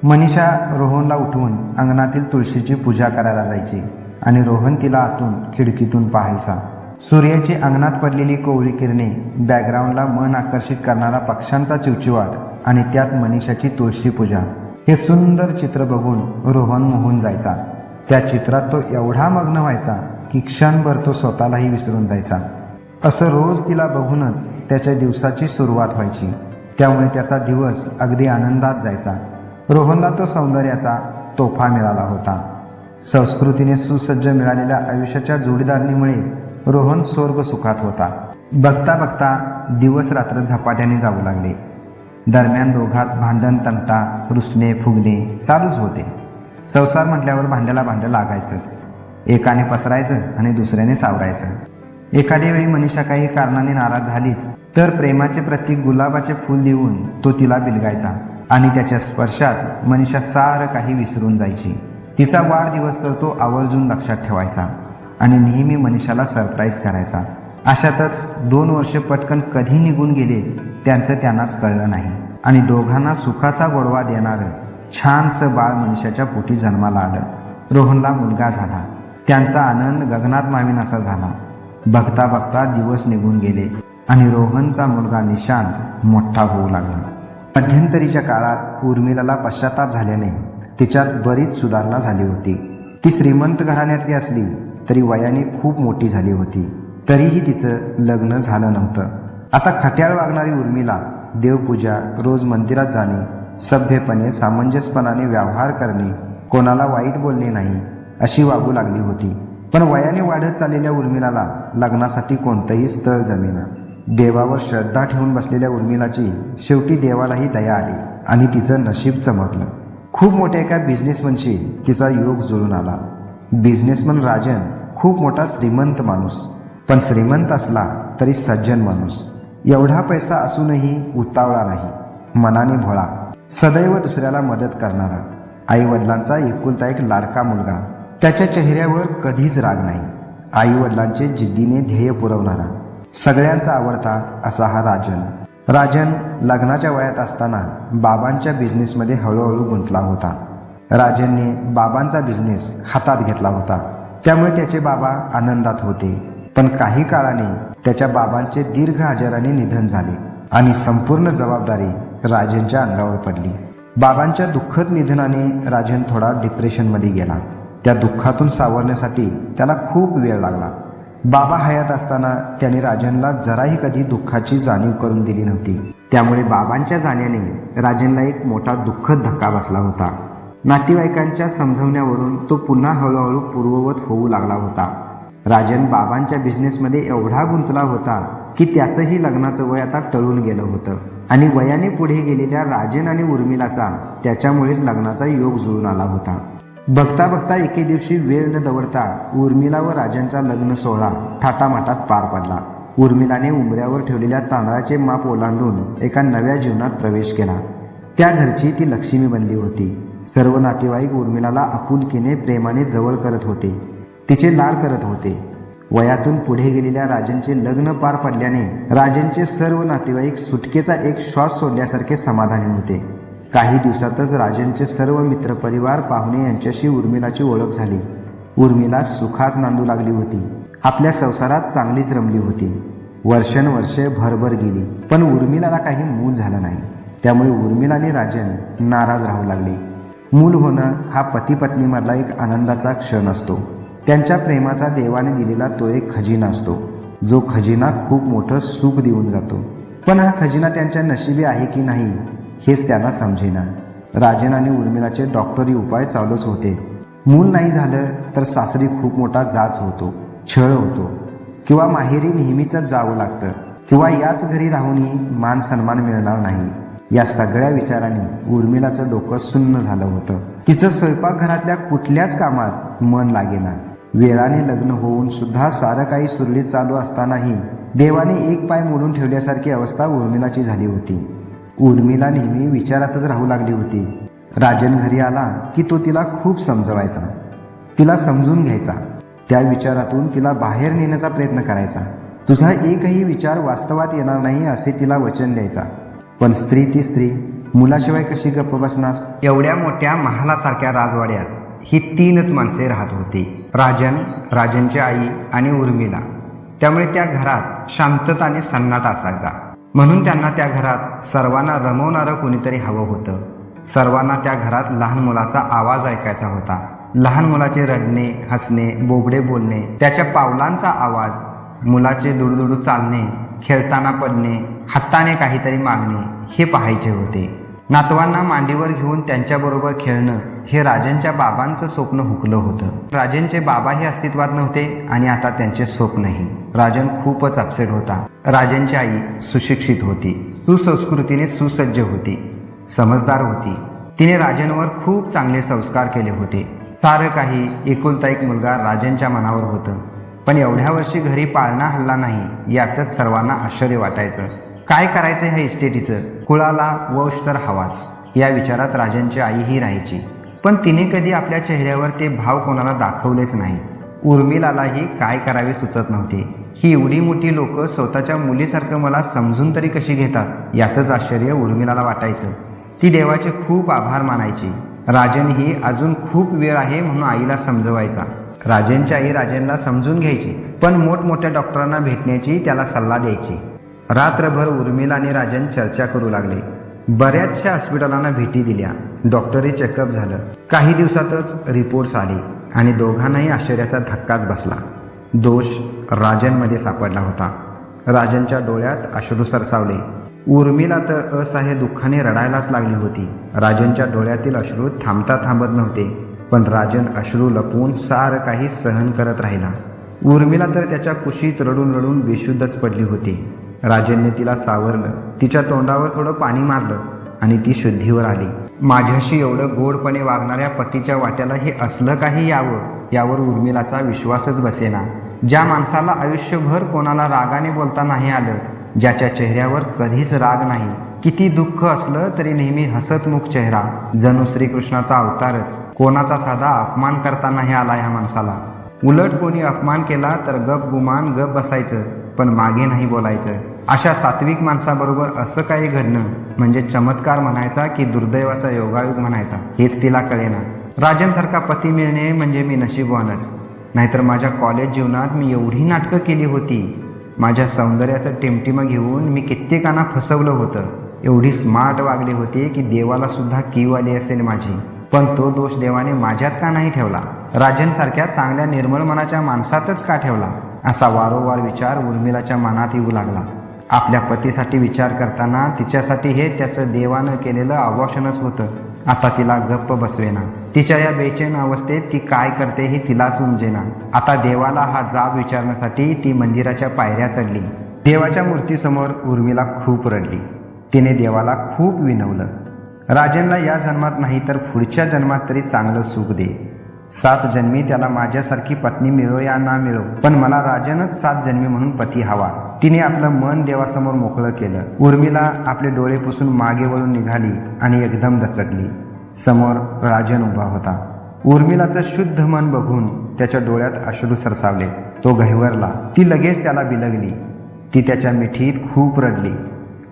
मनीषा रोहनला उठवून अंगणातील तुळशीची पूजा करायला जायची आणि रोहन तिला आतून खिडकीतून पाहायचा. सूर्याची अंगणात पडलेली कोवळी किरणे, बॅकग्राऊंडला मन आकर्षित करणारा पक्ष्यांचा चिवचिवाट आणि त्यात मनीषाची तुळशी पूजा, हे सुंदर चित्र बघून रोहन मोहून जायचा. त्या चित्रात तो एवढा मग्न व्हायचा की क्षणभर तो स्वतःलाही विसरून जायचा. असं रोज तिला बघूनच त्याच्या दिवसाची सुरुवात व्हायची. त्यामुळे त्याचा दिवस अगदी आनंदात जायचा. रोहनला तो सौंदर्याचा तोफा मिळाला होता. संस्कृतीने सुसज्ज मिळालेल्या आयुष्याच्या जोडीदारणीमुळे रोहन स्वर्ग सुखात होता. बघता बघता दिवस रात्र झपाट्याने जाऊ लागले. दरम्यान दोघात भांडण, तंटा, रुसणे, फुगणे चालूच होते. संसार म्हटल्यावर भांड्याला भांडं लागायचंच. एकाने पसरायचं आणि दुसऱ्याने सावरायचं. एखाद्या वेळी मनीषा काही कारणाने नाराज झालीच तर प्रेमाचे प्रतीक गुलाबाचे फूल देऊन तो तिला बिलगायचा आणि त्याच्या स्पर्शात मनीषा सारं काही विसरून जायची. तिचा वाढदिवस तर तो आवर्जून लक्षात ठेवायचा आणि नेहमी मनीषाला सरप्राईज करायचा. अशातच 2 वर्ष पटकन कधी निघून गेले त्यांचं त्यांनाच कळलं नाही आणि दोघांना सुखाचा गोडवा देणारं छानसं बाळ मनीषाच्या पोटी जन्माला आलं. रोहनला मुलगा झाला. त्यांचा आनंद गगनात मावेनासा झाला. बघता बघता दिवस निघून गेले आणि रोहनचा मुलगा निशांत मोठा होऊ लागला. मध्यंतरीच्या काळात उर्मिलाला पश्चाताप झाल्याने तिच्यात बरीच सुधारणा झाली होती. ती श्रीमंत घराण्यातली असली तरी वयाने खूप मोठी झाली होती. तरीही तिचं लग्न झालं नव्हतं. आता खट्याळ वागणारी उर्मिला देवपूजा, रोज मंदिरात जाणे, सभ्यपणे सामंजस्यपणाने व्यवहार करणे, कोणाला वाईट बोलणे नाही अशी वागू लागली होती. पण वयाने वाढत चाललेल्या उर्मिलाला लग्नासाठी कोणतंही स्थळ जमेना. देवावर श्रद्धा ठेवून बसलेल्या उर्मिलाची शेवटी देवालाही दया आली आणि तिचं नशीब चमकलं. खूप मोठ्या एका बिझनेसमनशी तिचा योग जुळून आला. बिझनेसमन राजन खूप मोठा श्रीमंत माणूस, पण श्रीमंत असला तरी सज्जन माणूस. एवढा पैसा असूनही उतावळा नाही, मनाने भोळा, सदैव दुसऱ्याला मदत करणारा, आई वडिलांचा एकुलता एक लाडका मुलगा. त्याच्या चेहऱ्यावर कधीच राग नाही. आई वडिलांचे जिद्दीने ध्येय पुरवणारा, सगळ्यांचा आवडता असा हा राजन. राजन लग्नाच्या वयात असताना बाबांच्या बिझनेसमध्ये हळूहळू गुंतला होता. राजनने बाबांचा बिझनेस हातात घेतला होता, त्यामुळे त्याचे बाबा आनंदात होते. पण काही काळाने त्याच्या बाबांचे दीर्घ आजाराने निधन झाले आणि संपूर्ण जबाबदारी राजनच्या अंगावर पडली. बाबांच्या दुःखद निधनाने राजन थोडा डिप्रेशनमध्ये गेला. त्या दुःखातून सावरण्यासाठी त्याला खूप वेळ लागला. बाबा हयात असताना त्याने राजनला जराही कधी दुःखाची जाणीव करून दिली नव्हती. त्यामुळे बाबांच्या जाण्याने राजनला एक मोठा दुःखद धक्का बसला होता. नातेवाईकांच्या समजवण्यावरून तो पुन्हा हळूहळू पूर्ववत होऊ लागला होता. राजन बाबांच्या बिझनेसमध्ये एवढा गुंतला होता की त्याचंही लग्नाचं वय आता टळून गेलं होतं आणि वयाने पुढे गेलेल्या राजन आणि उर्मिलाचा त्याच्यामुळेच लग्नाचा योग जुळून आला होता. बघता बघता एके दिवशी वेळ न दवडता उर्मिला व राजनचा लग्न सोहळा थाटामाटात पार पडला. उर्मिलाने उंबऱ्यावर ठेवलेल्या तांदळाचे माप ओलांडून एका नव्या जीवनात प्रवेश केला. त्या घरची ती लक्ष्मी बनली होती. सर्व नातेवाईक उर्मिलाला आपुलकीने प्रेमाने जवळ करत होते, तिचे लाड करत होते. वयातून पुढे गेलेल्या राजनचे लग्न पार पडल्याने राजनचे सर्व नातेवाईक सुटकेचा एक श्वास सोडल्यासारखे समाधानी होते. काही दिवसातच राजनचे सर्व मित्रपरिवार पाहुणे यांच्याशी उर्मिलाची ओळख झाली. उर्मिला सुखात नांदू लागली होती. आपल्या संसारात चांगलीच रमली होती. वर्षानुवर्षे भरभर गेली, पण उर्मिलाला काही मूल झालं नाही. त्यामुळे उर्मिला आणि राजन नाराज राहू लागले. मूल होणं हा पती पत्नीमधला एक आनंदाचा क्षण असतो. त्यांच्या प्रेमाचा देवाने दिलेला तो एक खजिना असतो, जो खजिना खूप मोठं सुख देऊन जातो. पण हा खजिना त्यांच्या नशिबी आहे की नाही हेच त्यांना समजेना. राजन आणि उर्मिलाचे डॉक्टरी उपाय चालूच होते. मूल नाही झालं तर सासरी खूप मोठा जाच होतो, छळ होतो, किंवा माहेरी नेहमीच जावं लागतं, किंवा याच घरी राहूनही मान सन्मान मिळणार नाही. या सगळ्या विचारांनी उर्मिलाचं डोकं सुन्न झालं होतं. तिचं स्वयंपाकघरातल्या कुठल्याच कामात मन लागेना. वेळाने लग्न होऊन सुद्धा सारं काही सुरळीत चालू असतानाही देवाने एक पाय मोडून ठेवल्यासारखी अवस्था उर्मिलाची झाली होती. उर्मिला नेहमी विचारातच राहू लागली होती. राजन घरी आला की तो तिला खूप समजवायचा, तिला समजून घ्यायचा, त्या विचारातून तिला बाहेर नेण्याचा प्रयत्न करायचा. तुझा एकही विचार वास्तवात येणार नाही असे तिला वचन द्यायचा. पण स्त्री ती स्त्री, मुलाशिवाय कशी गप्प बसणार? एवढ्या मोठ्या महालासारख्या राजवाड्यात ही तीनच माणसे राहत होती, राजन, राजनची आई आणि उर्मिला. त्यामुळे त्या घरात शांतता आणि सन्नाटा असायचा. म्हणून त्यांना त्या घरात सर्वांना रमवणारं कोणीतरी हवं होतं. सर्वांना त्या घरात लहान मुलाचा आवाज ऐकायचा होता. लहान मुलाचे रडणे, हसणे, बोबडे बोलणे, त्याच्या पावलांचा आवाज, मुलाचे दुडदुडू चालणे, खेळताना पडणे, हट्टाने काहीतरी मागणे हे पाहायचे होते. नातवांना मांडीवर घेऊन त्यांच्याबरोबर खेळणं हे राजनच्या बाबांचं स्वप्न हुकलं होतं. राजनचे बाबाही अस्तित्वात नव्हते आणि आता त्यांचे स्वप्नही. राजन खूपच अपसेट होता. राजनची आई सुशिक्षित होती, सुसंस्कृतीने सुसज्ज होती, समजदार होती. तिने राजनवर खूप चांगले संस्कार केले होते. सारं काही एकुलता एक मुलगा राजनच्या मनावर होतं. पण एवढ्या वर्षी घरी पाळणा हल्ला नाही याचंच सर्वांना आश्चर्य वाटायचं. काय करायचं ह्या इस्टेटीचं? कुळाला वंश तर हवाच या विचारात राजनची आईही राहायची. पण तिने कधी आपल्या चेहऱ्यावर ते भाव कोणाला दाखवलेच नाही. उर्मिलालाही काय करावे सुचत नव्हते. ही एवढी मोठी लोक स्वतःच्या मुलीसारखं मला समजून तरी कशी घेतात याचंच आश्चर्य उर्मिलाला वाटायचं. ती देवाचे खूप आभार मानायची. राजन ही अजून खूप वेळ आहे म्हणून आईला समजवायचा. राजनची आई राजनला समजून घ्यायची, पण मोठमोठ्या डॉक्टरांना भेटण्याची त्याला सल्ला द्यायची. रात्रभर उर्मिला आणि राजन चर्चा करू लागले. बऱ्याचशा हॉस्पिटलांना भेटी दिल्या, डॉक्टरी चेकअप झालं. काही दिवसातच रिपोर्ट्स आले आणि दोघांनाही आश्चर्याचा धक्काच बसला. दोष राजनमध्ये सापडला होता. राजनच्या डोळ्यात अश्रू सरसावले. उर्मिला तर असह्य दुःखाने रडायलाच लागली होती. राजनच्या डोळ्यातील अश्रू थांबता थांबत नव्हते, पण राजन अश्रू लपवून सारं काही सहन करत राहिला. उर्मिला तर त्याच्या कुशीत रडून रडून बेशुद्धच पडली होती. राजनने तिला सावरलं, तिच्या तोंडावर थोडं पाणी मारलं आणि ती शुद्धीवर आली. माझ्याशी एवढं गोडपणे वागणाऱ्या पतीच्या वाट्याला हे असलं काही यावं यावर उर्मिलाचा विश्वासच बसेना. ज्या माणसाला आयुष्यभर कोणाला रागाने बोलता नाही आलं, ज्याच्या चेहऱ्यावर कधीच राग नाही, किती दुःख असलं तरी नेहमी हसतमुख चेहरा, जणू श्रीकृष्णाचा अवतारच, कोणाचा साधा अपमान करता नाही आला ह्या माणसाला. उलट कोणी अपमान केला तर गप गुमान गप बसायचं, पण मागे नाही बोलायचं. अशा सात्विक माणसाबरोबर असं काही घडणं म्हणजे चमत्कार म्हणायचा की दुर्दैवाचा योगायोग म्हणायचा हेच तिला कळेना. राजनसारखा पती मिळणे म्हणजे मी नशीबवानच. नाहीतर माझ्या कॉलेज जीवनात मी एवढी नाटकं केली होती. माझ्या सौंदर्याचं टिमटिमं घेऊन मी कित्येकांना फसवलं होतं. एवढी स्मार्ट वागली होती की देवाला सुद्धा कीव आली असेल माझी. पण तो दोष देवाने माझ्यात का नाही ठेवला? राजनसारख्या चांगल्या निर्मळ मनाच्या माणसातच का ठेवला? असा वारंवार विचार उर्मिलाच्या मनात येऊ लागला. आपल्या पतीसाठी विचार करताना तिच्यासाठी हे त्याचं देवानं केलेलं अवॉशनच होतं. आता तिला गप्प बसवेना. तिच्या या बेचैन अवस्थेत ती काय करते हे तिलाच उमजेना. आता देवाला हा जाब विचारण्यासाठी ती मंदिराच्या पायऱ्या चढली. देवाच्या मूर्तीसमोर उर्मिला खूप रडली. तिने देवाला खूप विनवलं, राजनला या जन्मात नाही तर पुढच्या जन्मात तरी चांगलं सुख दे. 7 जन्मी त्याला माझ्यासारखी पत्नी मिळो या ना मिळो, पण मला राजनच 7 जन्मी म्हणून पती हवा. तिने आपलं मन देवासमोर मोकळं केलं. उर्मिला आपले डोळे पुसून मागे वळून निघाली आणि एकदम दचकली. समोर राजन उभा होता. उर्मिलाचं शुद्ध मन बघून त्याच्या डोळ्यात अश्रू सरसावले. तो गहिवरला. ती लगेच त्याला बिलगली. ती त्याच्या मिठीत खूप रडली.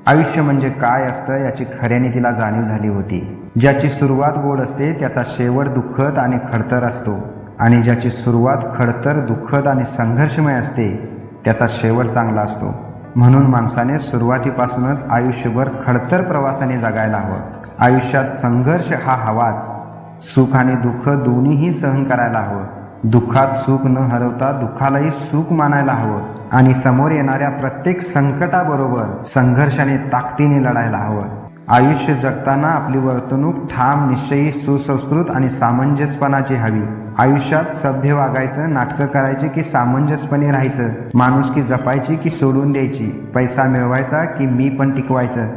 आयुष्य म्हणजे काय असतं याची खऱ्याने तिला जाणीव झाली होती. ज्याची सुरुवात गोड असते त्याचा शेवट दुःखद आणि खडतर असतो, आणि ज्याची सुरुवात खडतर, दुःखद आणि संघर्षमय असते त्याचा शेवट चांगला असतो. म्हणून माणसाने सुरुवातीपासूनच आयुष्यभर खडतर प्रवासाने जगायला हवं. आयुष्यात संघर्ष हा हवाच. सुख आणि दुःख दोन्हीही सहन करायला हवं. दुःखात सुख न हरवता दुःखालाही सुख मानायला हवं, आणि समोर येणाऱ्या प्रत्येक संकटाबरोबर संघर्षाने ताकदीने लढायला हवं. आयुष्य जगताना आपली वर्तणूक ठाम, निश्चयी, सुसंस्कृत आणि सामंजस्यपणाची हवी. आयुष्यात सभ्य वागायचं, नाटकं करायची की सामंजस्यपणे राहायचं, माणुसकी जपायची की सोडून द्यायची, पैसा मिळवायचा की मी पण टिकवायचं,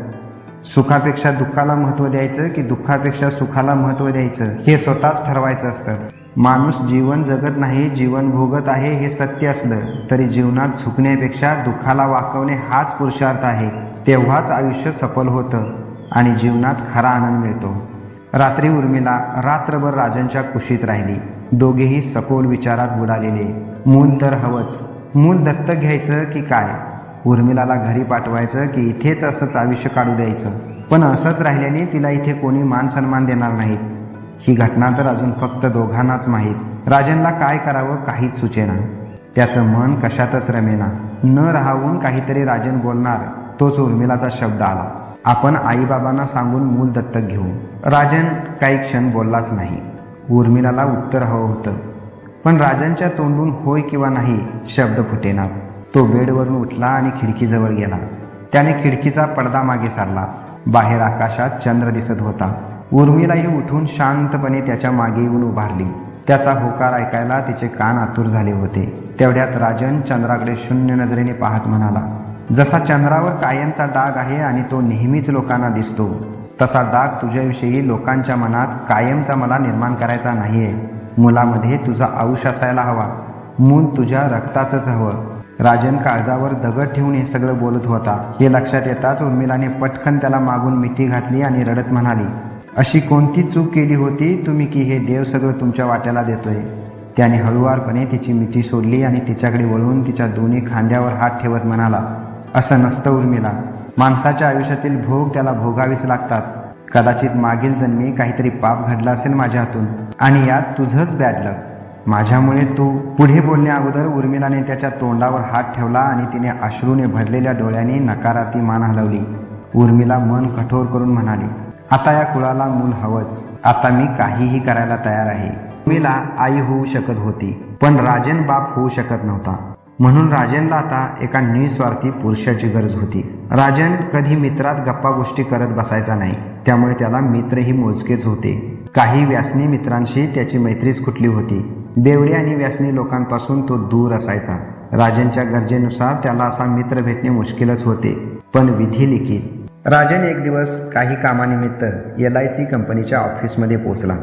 सुखापेक्षा दुःखाला महत्त्व द्यायचं की दुःखापेक्षा सुखाला महत्त्व द्यायचं, हे स्वतःच ठरवायचं असतं. माणूस जीवन जगत नाही, जीवन भोगत आहे हे सत्य असलं तरी जीवनात झुकण्यापेक्षा दुःखाला वाकवणे हाच पुरुषार्थ आहे. तेव्हाच आयुष्य सफल होतं आणि जीवनात खरा आनंद मिळतो. रात्री उर्मिला रात्रभर राजनच्या कुशीत राहिली. दोघेही सखोल विचारात बुडालेले. मूल तर हवंच. मूल दत्तक घ्यायचं की काय? उर्मिलाला घरी पाठवायचं की इथेच असंच आयुष्य काढू द्यायचं? पण असंच राहिल्याने तिला इथे कोणी मान सन्मान देणार नाहीत. ही घटना तर अजून फक्त दोघांनाच माहीत. राजनला काय करावं काहीच सुचेना. त्याचं मन कशातच रमेना. न राहून काहीतरी राजन बोलणार तोच उर्मिलाचा शब्द आला. आपण आईबाबांना सांगून मूल दत्तक घेऊ. राजन काही क्षण बोललाच नाही. उर्मिलाला उत्तर हवं होतं, पण राजनच्या तोंडून होय किंवा नाही शब्द फुटेना. तो बेडवरून उठला आणि खिडकीजवळ गेला. त्याने खिडकीचा पडदा मागे सारला. बाहेर आकाशात चंद्र दिसत होता. उर्मिलाही उठून शांतपणे त्याच्या मागे येऊन उभारली. त्याचा होकार ऐकायला तिचे कान आतुर झाले होते. तेवढ्यात राजन चंद्राकडे शून्य नजरेने पाहत म्हणाला, जसा चंद्रावर कायमचा डाग आहे आणि तो नेहमीच लोकांना दिसतो, तसा डाग तुझ्याविषयी लोकांच्या मनात कायमचा मला निर्माण करायचा नाहीये. मुलामध्ये तुझा अंश असायला हवा. मूल तुझ्या रक्ताचंच हवं. राजन काळजावर दगड ठेवून हे सगळं बोलत होता. हे लक्षात येताच उर्मिलाने पटकन त्याला मागून मिठी घातली आणि रडत म्हणाली, अशी कोणती चूक केली होती तुम्ही की हे देव सगळं तुमच्या वाट्याला देतोय? त्याने हळुवारपणे तिची मिठी सोडली आणि तिच्याकडे वळून तिच्या दोन्ही खांद्यावर हात ठेवत म्हणाला, असं नसतं उर्मिला. माणसाच्या आयुष्यातील भोग त्याला भोगावेच लागतात. कदाचित मागील जन्मी काहीतरी पाप घडला असेल माझ्या हातून, आणि यात तुझंच बॅड लक. माझ्यामुळे तू. पुढे बोलण्या अगोदर उर्मिलाने त्याच्या तोंडावर हात ठेवला आणि तिने अश्रूने भरलेल्या डोळ्यांनी नकारार्थी मान हलवली. उर्मिला मन कठोर करून म्हणाली, आता या कुळाला मूल हवंच. आता मी काहीही करायला तयार आहे. उर्मिला आई होऊ शकत होती, पण राजन बाप होऊ शकत नव्हता. म्हणून राजनला आता एका निस्वार्थी पुरुषाची गरज होती. राजन कधी मित्रात गप्पा गोष्टी करत बसायचा नाही, त्यामुळे त्याला मित्रही मोजकेच होते. काही व्यासनी मित्रांशी त्याची मैत्रीच कुठली होती. बेवडे आणि व्यासनी लोकांपासून तो दूर असायचा. राजनच्या गरजेनुसार त्याला असा मित्र भेटणे मुश्किलच होते, पण विधी लिखित. राजन एक दिवस काही कामानिमित्त LIC कंपनीच्या ऑफिसमध्ये पोचला.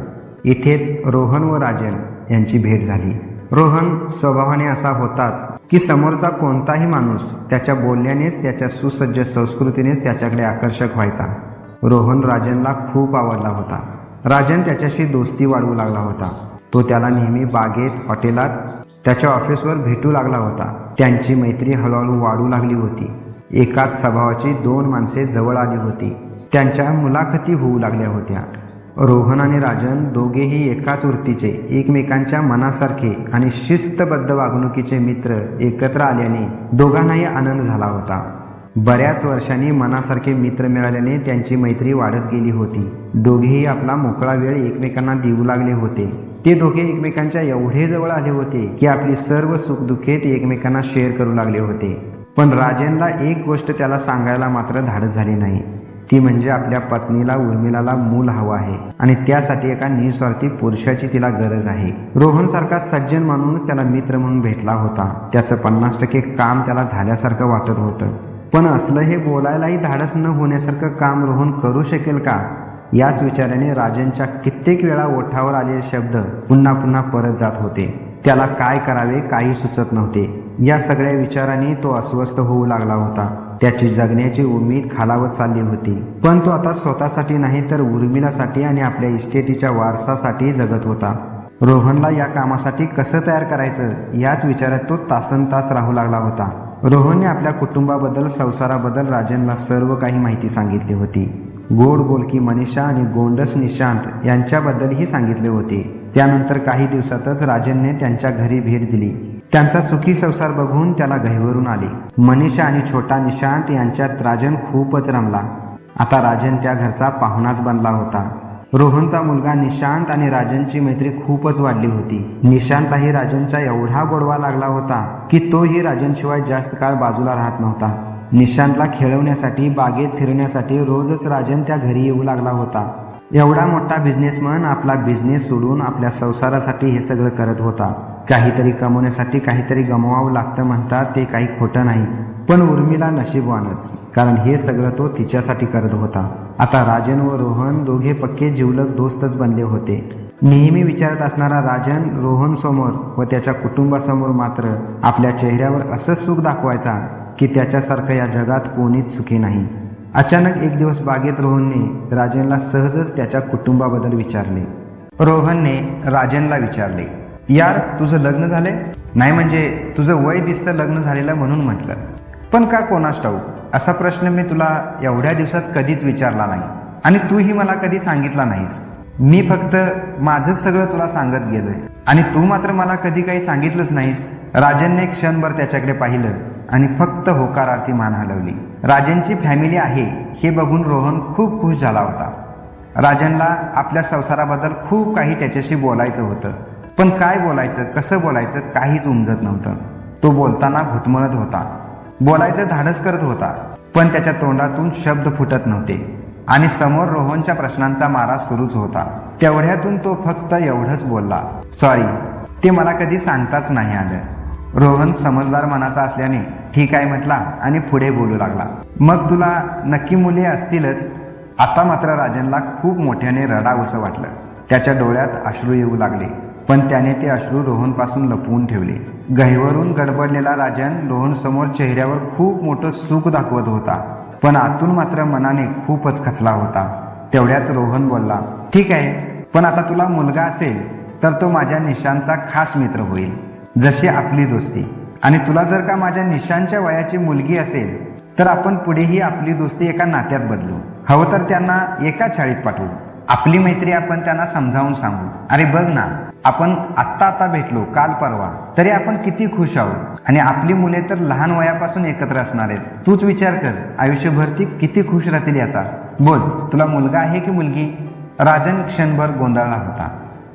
इथेच रोहन व राजन यांची भेट झाली. रोहन स्वभावाने असा होताच की समोरचा कोणताही माणूस त्याच्या बोलण्यानेच, त्याच्या सुसज्ज संस्कृतीनेच त्याच्याकडे आकर्षक व्हायचा. रोहन राजनला खूप आवडला होता. राजन त्याच्याशी दोस्ती वाढवू लागला होता. तो त्याला नेहमी बागेत, हॉटेलात, त्याच्या ऑफिसवर भेटू लागला होता. त्यांची मैत्री हळूहळू वाढू लागली होती. एकाच स्वभावाची 2 माणसे जवळ आली होती. त्यांच्या मुलाखती होऊ लागल्या होत्या. रोहन आणि राजन दोघेही एकाच वृत्तीचे, एकमेकांच्या मनासारखे आणि शिस्तबद्ध वागणुकीचे मित्र एकत्र आल्याने दोघांनाही आनंद झाला होता. बऱ्याच वर्षांनी मनासारखे मित्र मिळाल्याने त्यांची मैत्री वाढत गेली होती. दोघेही आपला मोकळा वेळ एकमेकांना देऊ लागले होते. ते दोघे एकमेकांच्या एवढे जवळ आले होते की आपली सर्व सुखदुःखे ते एकमेकांना शेअर करू लागले होते. पण राजनला एक गोष्ट त्याला सांगायला मात्र धाडस झाली नाही. ती म्हणजे आपल्या पत्नीला उर्मिलाला मूल हवं आहे आणि त्यासाठी एका निस्वार्थी पुरुषाची तिला गरज आहे. रोहनसारखा सज्जन माणूस त्याला मित्र म्हणून भेटला होता. त्याचं 50% काम त्याला झाल्यासारखं वाटत होतं. पण असलं हे बोलायलाही धाडस न होण्यासारखं काम रोहन करू शकेल का, याच विचाराने राजनच्या कित्येक वेळा ओठावर आलेले शब्द पुन्हा पुन्हा परत जात होते. त्याला काय करावे काही सुचत नव्हते. या सगळ्या विचारांनी तो अस्वस्थ होऊ लागला होता. त्याची जगण्याची उमेद खालावत चालली होती. पण तो आता स्वतःसाठी नाही तर उर्मिलासाठी आणि आपल्या इस्टेटीच्या वारसासाठी जगत होता. रोहनला या कामासाठी कसं तयार करायचं याच विचारात तो तासनतास राहू लागला होता. रोहनने आपल्या कुटुंबाबद्दल, संसाराबद्दल राजनला सर्व काही माहिती सांगितली होती. गोड बोलकी मनीषा आणि गोंडस निशांत यांच्याबद्दलही सांगितले होते. त्यानंतर काही दिवसातच राजनने त्यांच्या घरी भेट दिली. त्यांचा सुखी संसार बघून त्याला गहिवरून आली. मनीषा आणि छोटा निशांत यांच्यात राजन खूपच रमला. आता राजन त्या घरचा पाहुणाच बनला होता. रोहनचा मुलगा निशांत आणि राजनची मैत्री खूपच वाढली होती. निशांतही राजनचा एवढा गोडवा लागला होता की तोही राजनशिवाय जास्त काळ बाजूला राहत नव्हता. निशांतला खेळवण्यासाठी, बागेत फिरवण्यासाठी रोजच राजन त्या घरी येऊ लागला होता. एवढा मोठा बिझनेसमन आपला बिझनेस सोडून आपल्या संसारासाठी हे सगळं करत होता. काहीतरी कमवण्यासाठी काहीतरी गमवावं लागतं म्हणतात ते काही खोटं नाही. पण उर्मिला नशीबवानच, कारण हे सगळं तो तिच्यासाठी करत होता. आता राजन व रोहन दोघे पक्के जिवलग दोस्तच बनले होते. नेहमी विचारत असणारा राजन रोहन समोर व त्याच्या कुटुंबासमोर मात्र आपल्या चेहऱ्यावर असं सुख दाखवायचा की त्याच्यासारखं या जगात कोणीच सुखी नाही. अचानक एक दिवस बागेत रोहनने राजनला सहजच त्याच्या कुटुंबाबद्दल विचारले. रोहनने राजनला विचारले, यार तुझं लग्न झाले? नाही म्हणजे तुझं वय दिसतं लग्न झालेलं म्हणून म्हटलं. पण का कोणास ठाऊक असा प्रश्न मी तुला एवढ्या दिवसात कधीच विचारला नाही आणि तूही मला कधी सांगितला नाहीस. मी फक्त माझंच सगळं तुला सांगत गेलोय आणि तू मात्र मला कधी काही सांगितलंच नाहीस. राजनने क्षणभर त्याच्याकडे पाहिलं आणि फक्त होकारार्थी मान हलवली. राजनची फॅमिली आहे हे बघून रोहन खूप खुश झाला होता. राजनला आपल्या संसाराबद्दल खूप काही त्याच्याशी बोलायचं होतं. पण काय बोलायचं, कसं बोलायचं काहीच उमजत नव्हतं. तो बोलताना घुटमळत होता, बोलायचं धाडस करत होता, पण त्याच्या तोंडातून शब्द फुटत नव्हते आणि समोर रोहनच्या प्रश्नांचा मारा सुरूच होता. तेवढ्यातून तो फक्त एवढंच बोलला, सॉरी, ते मला कधी सांगताच नाही आलं. रोहन समजदार मनाचा असल्याने ठीक आहे म्हटला आणि पुढे बोलू लागला. मग तुला नक्की मुले असतीलच. आता मात्र राजनला खूप मोठ्याने रडावंसं वाटलं. त्याच्या डोळ्यात अश्रू येऊ लागले, पण त्याने ते अश्रू रोहनपासून लपवून ठेवले. गहिवरून गडबडलेला राजन रोहन समोर चेहऱ्यावर खूप मोठं सुख दाखवत होता, पण आतून मात्र मनाने खूपच खचला होता. तेवढ्यात रोहन बोलला, ठीक आहे, पण आता तुला मुलगा असेल तर तो माझ्या निशांचा खास मित्र होईल, जशी आपली दोस्ती. आणि तुला जर का माझ्या निशांच्या वयाची मुलगी असेल तर आपण पुढेही आपली दोस्ती एका नात्यात बदलू. हवं तर त्यांना एकाच शाळेत पाठवू. आपली मैत्री आपण त्यांना समजावून सांगू. अरे बघ ना, आपण आत्ता भेटलो काल परवा तरी आपण किती खुश आहोत आणि आपली मुले तर लहान वयापासून एकत्र असणार आहेत. तूच विचार कर, आयुष्यभर ती किती खुश राहतील याचा. बोल, तुला मुलगा आहे की मुलगी? राजन क्षणभर गोंधळला होता.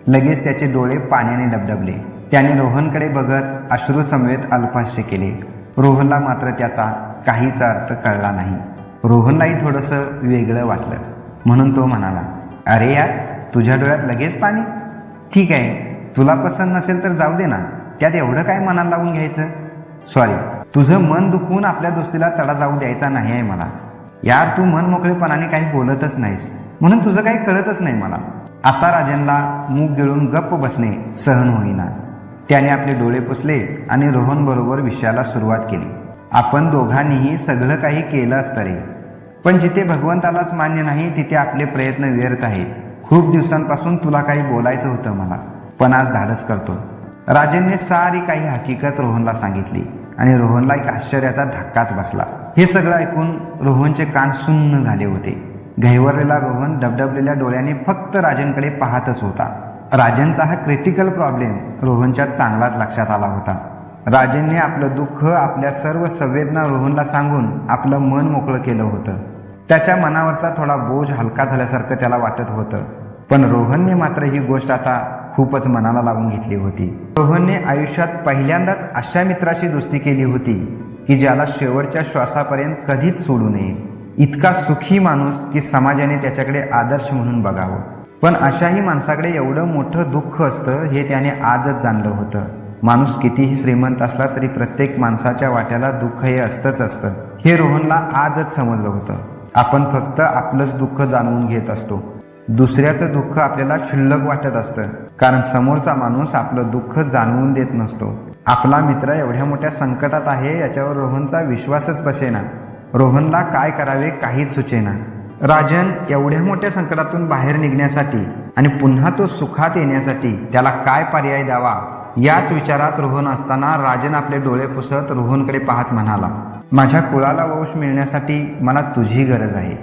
लगेच त्याचे डोळे पाण्याने डबडबले. त्याने रोहनकडे बघत अश्रूसमवेत अल्पहास्य केले. रोहनला मात्र त्याचा काहीच अर्थ कळला नाही. रोहनलाही थोडंसं वेगळं वाटलं, म्हणून तो म्हणाला, अरे यार, तुझ्या डोळ्यात लगेच पाणी? ठीक आहे, तुला पसंत नसेल तर जाऊ दे ना, त्यात एवढं काय मनाला लावून घ्यायचं. सॉरी, तुझं मन दुखवून आपल्या दोस्तीला तडा जाऊ द्यायचा नाही आहे मला. यार, तू मन मोकळेपणाने काही बोलतच नाहीस म्हणून तुझं काही कळतच नाही मला. आता राजनला मूग गिळून गप्प बसणे सहन होईना. त्याने आपले डोळे पुसले आणि रोहन बरोबर विषयाला सुरुवात केली. आपण दोघांनीही सगळं काही केलं असतं रे, पण जिथे भगवंतालाच मान्य नाही तिथे आपले प्रयत्न व्यर्थ आहेत. खूप दिवसांपासून तुला काही बोलायचं होतं मला, पण आज धाडस करतो. राजनने सारी काही हकीकत रोहनला सांगितली आणि रोहनला एक आश्चर्याचा धक्काच बसला. हे सगळं ऐकून रोहनचे कान सुन्न झाले होते. घाईवरलेला रोहन डबडबलेल्या डोळ्याने फक्त राजनकडे पाहतच होता. राजनचा हा क्रिटिकल प्रॉब्लेम रोहनच्या चांगलाच लक्षात आला होता. राजनने आपलं दुःख, आपल्या सर्व संवेदना रोहनला सांगून आपलं मन मोकळं केलं होतं. त्याच्या मनावरचा थोडा बोज हलका झाल्यासारखं त्याला वाटत होतं. पण रोहनने मात्र ही गोष्ट आता खूपच मनाला लावून घेतली होती. रोहनने आयुष्यात पहिल्यांदाच अशा मित्राशी दोस्ती केली होती की ज्याला शेवटच्या श्वासापर्यंत कधीच सोडू नये. इतका सुखी माणूस की समाजाने त्याच्याकडे आदर्श म्हणून बघावं. पण अशाही माणसाकडे एवढं मोठं दुःख असतं हे त्याने आजच जाणलं होतं. माणूस कितीही श्रीमंत असला तरी प्रत्येक माणसाच्या वाट्याला दुःख हे असतंच असतं हे रोहनला आजच समजलं होतं. आपण फक्त आपलंच दुःख जाणवून घेत असतो. दुसऱ्याचं दुःख आपल्याला क्षुल्लक वाटत असतं, कारण समोरचा माणूस आपलं दुःख जाणवून देत नसतो. आपला मित्र एवढ्या मोठ्या संकटात आहे याच्यावर रोहनचा विश्वासच बसेना. रोहनला काय करावे काहीच सुचेना. राजन एवढ्या मोठ्या संकटातून बाहेर निघण्यासाठी आणि पुन्हा तो सुखात येण्यासाठी त्याला काय पर्याय द्यावा याच विचारात रोहन असताना राजन आपले डोळे पुसत रोहनकडे पाहत म्हणाला, माझ्या कुळाला वंश मिळण्यासाठी मला तुझी गरज आहे.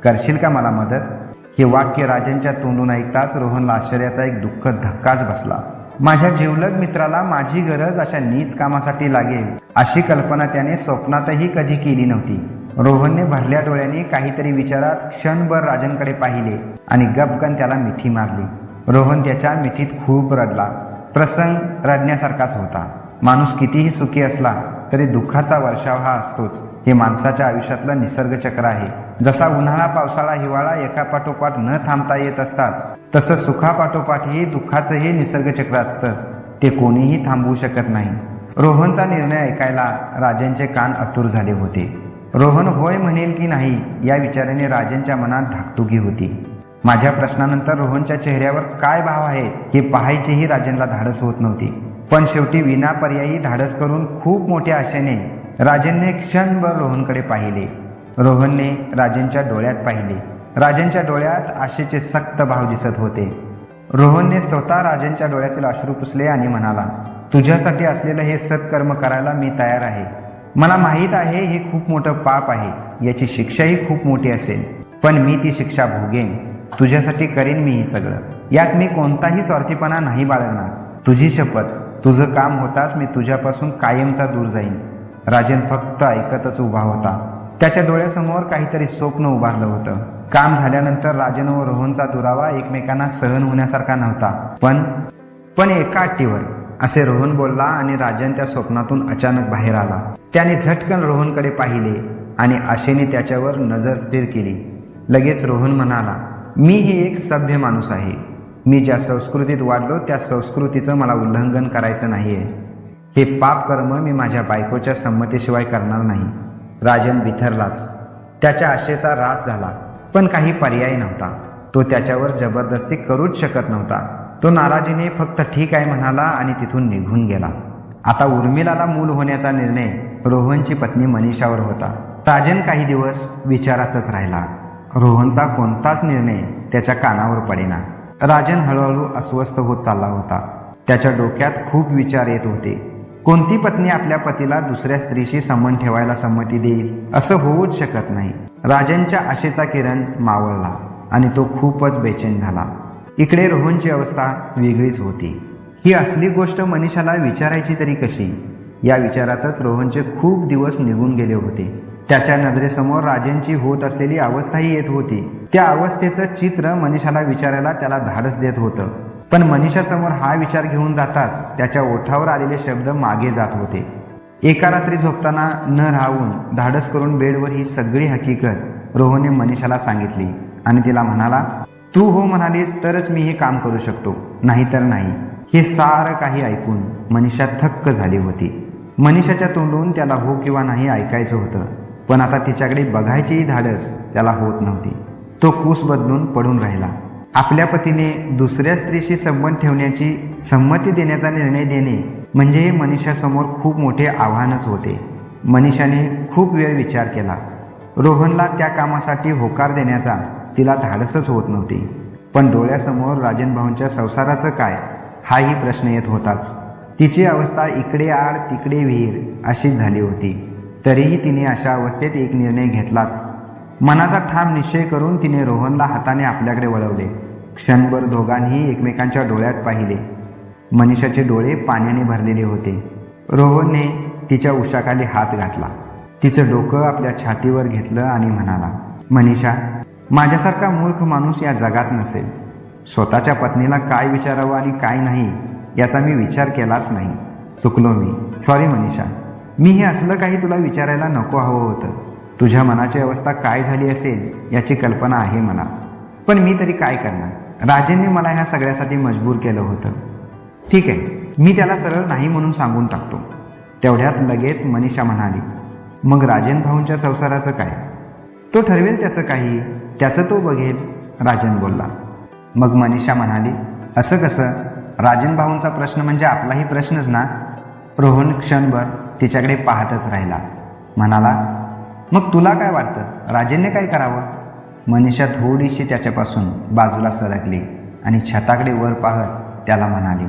करशील का मला मदत? हे वाक्य राजनच्या तोंडून ऐकताच रोहनला आश्चर्याचा एक दुःखद धक्काच बसला. माझ्या जिवलग मित्राला माझी गरज अशा नीच कामासाठी लागेल अशी कल्पना त्याने स्वप्नातही कधी केली नव्हती. रोहनने भरल्या डोळ्यांनी काहीतरी विचारात क्षणभर राजनकडे पाहिले आणि गपकन त्याला मिठी मारली. रोहन त्याच्या मिठीत खूप रडला. प्रसंग रडण्यासारखाच होता. माणूस कितीही सुखी असला तरी दुःखाचा वर्षाव हा असतोच. हे माणसाच्या आयुष्यातलं निसर्गचक्र आहे. जसा उन्हाळा, पावसाळा, हिवाळा एकापाठोपाठ न थांबता येत असतात, तसं सुखापाठोपाठही दुःखाचंही निसर्गचक्र असतं. ते कोणीही थांबवू शकत नाही. रोहनचा निर्णय ऐकायला राजनचे कान आतुर झाले होते. रोहन होय म्हणेल की नाही या विचाराने राजनच्या मनात धाकधुकी होती. माझ्या प्रश्नानंतर रोहनच्या चेहऱ्यावर काय भाव आहे हे पाहायचेही राजनला धाडस होत नव्हती. पण शेवटी विनापर्यायी धाडस करून खूप मोठ्या आशेने राजनने क्षणभर रोहनकडे पाहिले. रोहनने राजनच्या डोळ्यात पाहिले. राजनच्या डोळ्यात आशेचे सक्त भाव दिसत होते. रोहनने स्वतः राजनच्या डोळ्यातील अश्रू पुसले आणि म्हणाला, तुझ्यासाठी असलेलं हे सत्कर्म करायला मी तयार आहे. मला माहीत आहे हे खूप मोठं पाप आहे, याची शिक्षाही खूप मोठी असेल, पण मी ती शिक्षा भोगेन. तुझ्यासाठी करीन मी हे सगळं. यात मी कोणताही स्वार्थीपणा नाही बाळगणार. तुझी शपथ. तुझं काम होताच मी तुझ्यापासून कायमचा दूर जाईन. राजन फक्त ऐकतच उभा होता. त्याच्या डोळ्यासमोर काहीतरी स्वप्न उभारलं होतं. काम झाल्यानंतर राजन व रोहनचा दुरावा एकमेकांना सहन होण्यासारखा नव्हता. पण एका अट्टीवर असे रोहन बोलला आणि राजन त्या स्वप्नातून अचानक बाहेर आला. त्याने झटकन रोहनकडे पाहिले आणि आशेने त्याच्यावर नजर स्थिर केली. लगेच रोहन म्हणाला, मी ही एक सभ्य माणूस आहे. मी ज्या संस्कृतीत वाढलो त्या संस्कृतीचं मला उल्लंघन करायचं नाहीये. हे पाप कर्म मी माझ्या बायकोच्या संमतीशिवाय करणार नाही. राजन बिथरलाच. त्याच्या आशेचा रास झाला, पण काही पर्याय नव्हता. तो त्याच्यावर जबरदस्ती करूच शकत नव्हता. तो नाराजीने फक्त ठीक आहे म्हणाला आणि तिथून निघून गेला. आता उर्मिलाला मूल होण्याचा निर्णय रोहनची पत्नी मनीषावर होता. राजन काही दिवस विचारातच राहिला. रोहनचा कोणताच निर्णय त्याच्या कानावर पडेना. राजन हळूहळू अस्वस्थ होत चालला होता. त्याच्या डोक्यात खूप विचार येत होते. कोणती पत्नी आपल्या पतीला दुसऱ्या स्त्रीशी संबंध ठेवायला संमती देईल? असं होऊच शकत नाही. राजनच्या आशेचा किरण मावळला आणि तो खूपच बेचैन झाला. इकडे रोहनची अवस्था वेगळीच होती. ही असली गोष्ट मनीषाला विचारायची तरी कशी या विचारातच रोहनचे खूप दिवस निघून गेले होते. त्याच्या नजरेसमोर राजनची होत असलेली अवस्थाही येत होती. त्या अवस्थेचं चित्र मनीषाला विचारायला त्याला धाडस देत होतं. पण मनीषासमोर हा विचार घेऊन जाताच त्याच्या ओठावर आलेले शब्द मागे जात होते. एका रात्री झोपताना न राहून धाडस करून बेडवर ही सगळी हकीकत रोहनने मनीषाला सांगितली आणि तिला म्हणाला, तू हो म्हणालीस तरच मी हे काम करू शकतो, नाहीतर नाही. हे सारं काही ऐकून मनीषा थक्क झाली होती. मनीषाच्या तोंडून त्याला हो किंवा नाही ऐकायचं होतं, पण आता तिच्याकडे बघायचीही धाडस त्याला होत नव्हती. तो कूस बदलून पडून राहिला. आपल्या पतीने दुसऱ्या स्त्रीशी संबंध ठेवण्याची संमती देण्याचा निर्णय देणे म्हणजे हे मनीषासमोर खूप मोठे आव्हानच होते. मनीषाने खूप वेळ विचार केला. रोहनला त्या कामासाठी होकार देण्याचा तिला धाडसच होत नव्हती. पण डोळ्यासमोर राजन भाऊंच्या संसाराचं काय हाही प्रश्न येत होताच. तिची अवस्था इकडे आड तिकडे विहीर अशीच झाली होती. तरीही तिने अशा अवस्थेत एक निर्णय घेतलाच. मनाचा ठाम निश्चय करून तिने रोहनला हाताने आपल्याकडे वळवले. क्षणभर दोघांनी एकमेकांच्या डोळ्यात पाहिले. मनीषाचे डोळे पाण्याने भरलेले होते. रोहनने तिच्या उशाखाली हात घातला. तिचं डोकं आपल्या छातीवर घेतलं आणि म्हणाला, मनीषा, माझ्यासारखा मूर्ख माणूस या जगात नसेल. स्वतःच्या पत्नीला काय विचारावं आणि काय नाही याचा मी विचार केलाच नाही. चुकलो मी. सॉरी मनीषा. मी हे असलं काही तुला विचारायला नको हवं होतं. तुझ्या मनाची अवस्था काय झाली असेल याची कल्पना आहे मला, पण मी तरी काय करणार. राजेंनी मला ह्या सगळ्यासाठी मजबूर केलं होतं. ठीक आहे, मी त्याला सरळ नाही म्हणून सांगून टाकतो. तेवढ्यात लगेच मनीषा म्हणाली, मग राजन भाऊंच्या संसाराचं काय? तो ठरवेल त्याचं काही, त्याचं तो बघेल. राजन बोलला. मग मनीषा म्हणाली, असं कसं? राजन भाऊंचा प्रश्न म्हणजे आपलाही प्रश्नच ना. रोहन क्षणभर तिच्याकडे पाहतच राहिला. म्हणाला, मग तुला काय वाटतं, राजेंने काय करावं? मनीषा थोडीशी त्याच्यापासून बाजूला सरकली आणि छताकडे वर पाहत त्याला म्हणाली,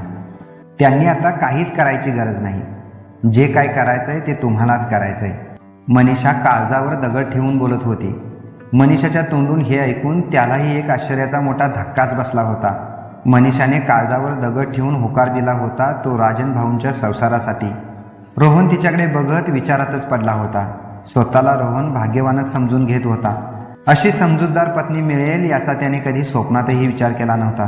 त्यांनी आता काहीच करायची गरज नाही. जे काय करायचंय ते तुम्हालाच करायचंय. मनीषा काळजावर दगड ठेवून बोलत होती. मनीषाच्या तोंडून हे ऐकून त्यालाही एक आश्चर्याचा मोठा धक्काच बसला होता. मनीषाने काळजावर दगड ठेवून होकार दिला होता तो राजन भाऊंच्या संसारासाठी. रोहन तिच्याकडे बघत विचारातच पडला होता. स्वतःला रोहन भाग्यवानच समजून घेत होता. अशी समजूतदार पत्नी मिळेल याचा त्याने कधी स्वप्नातही विचार केला नव्हता.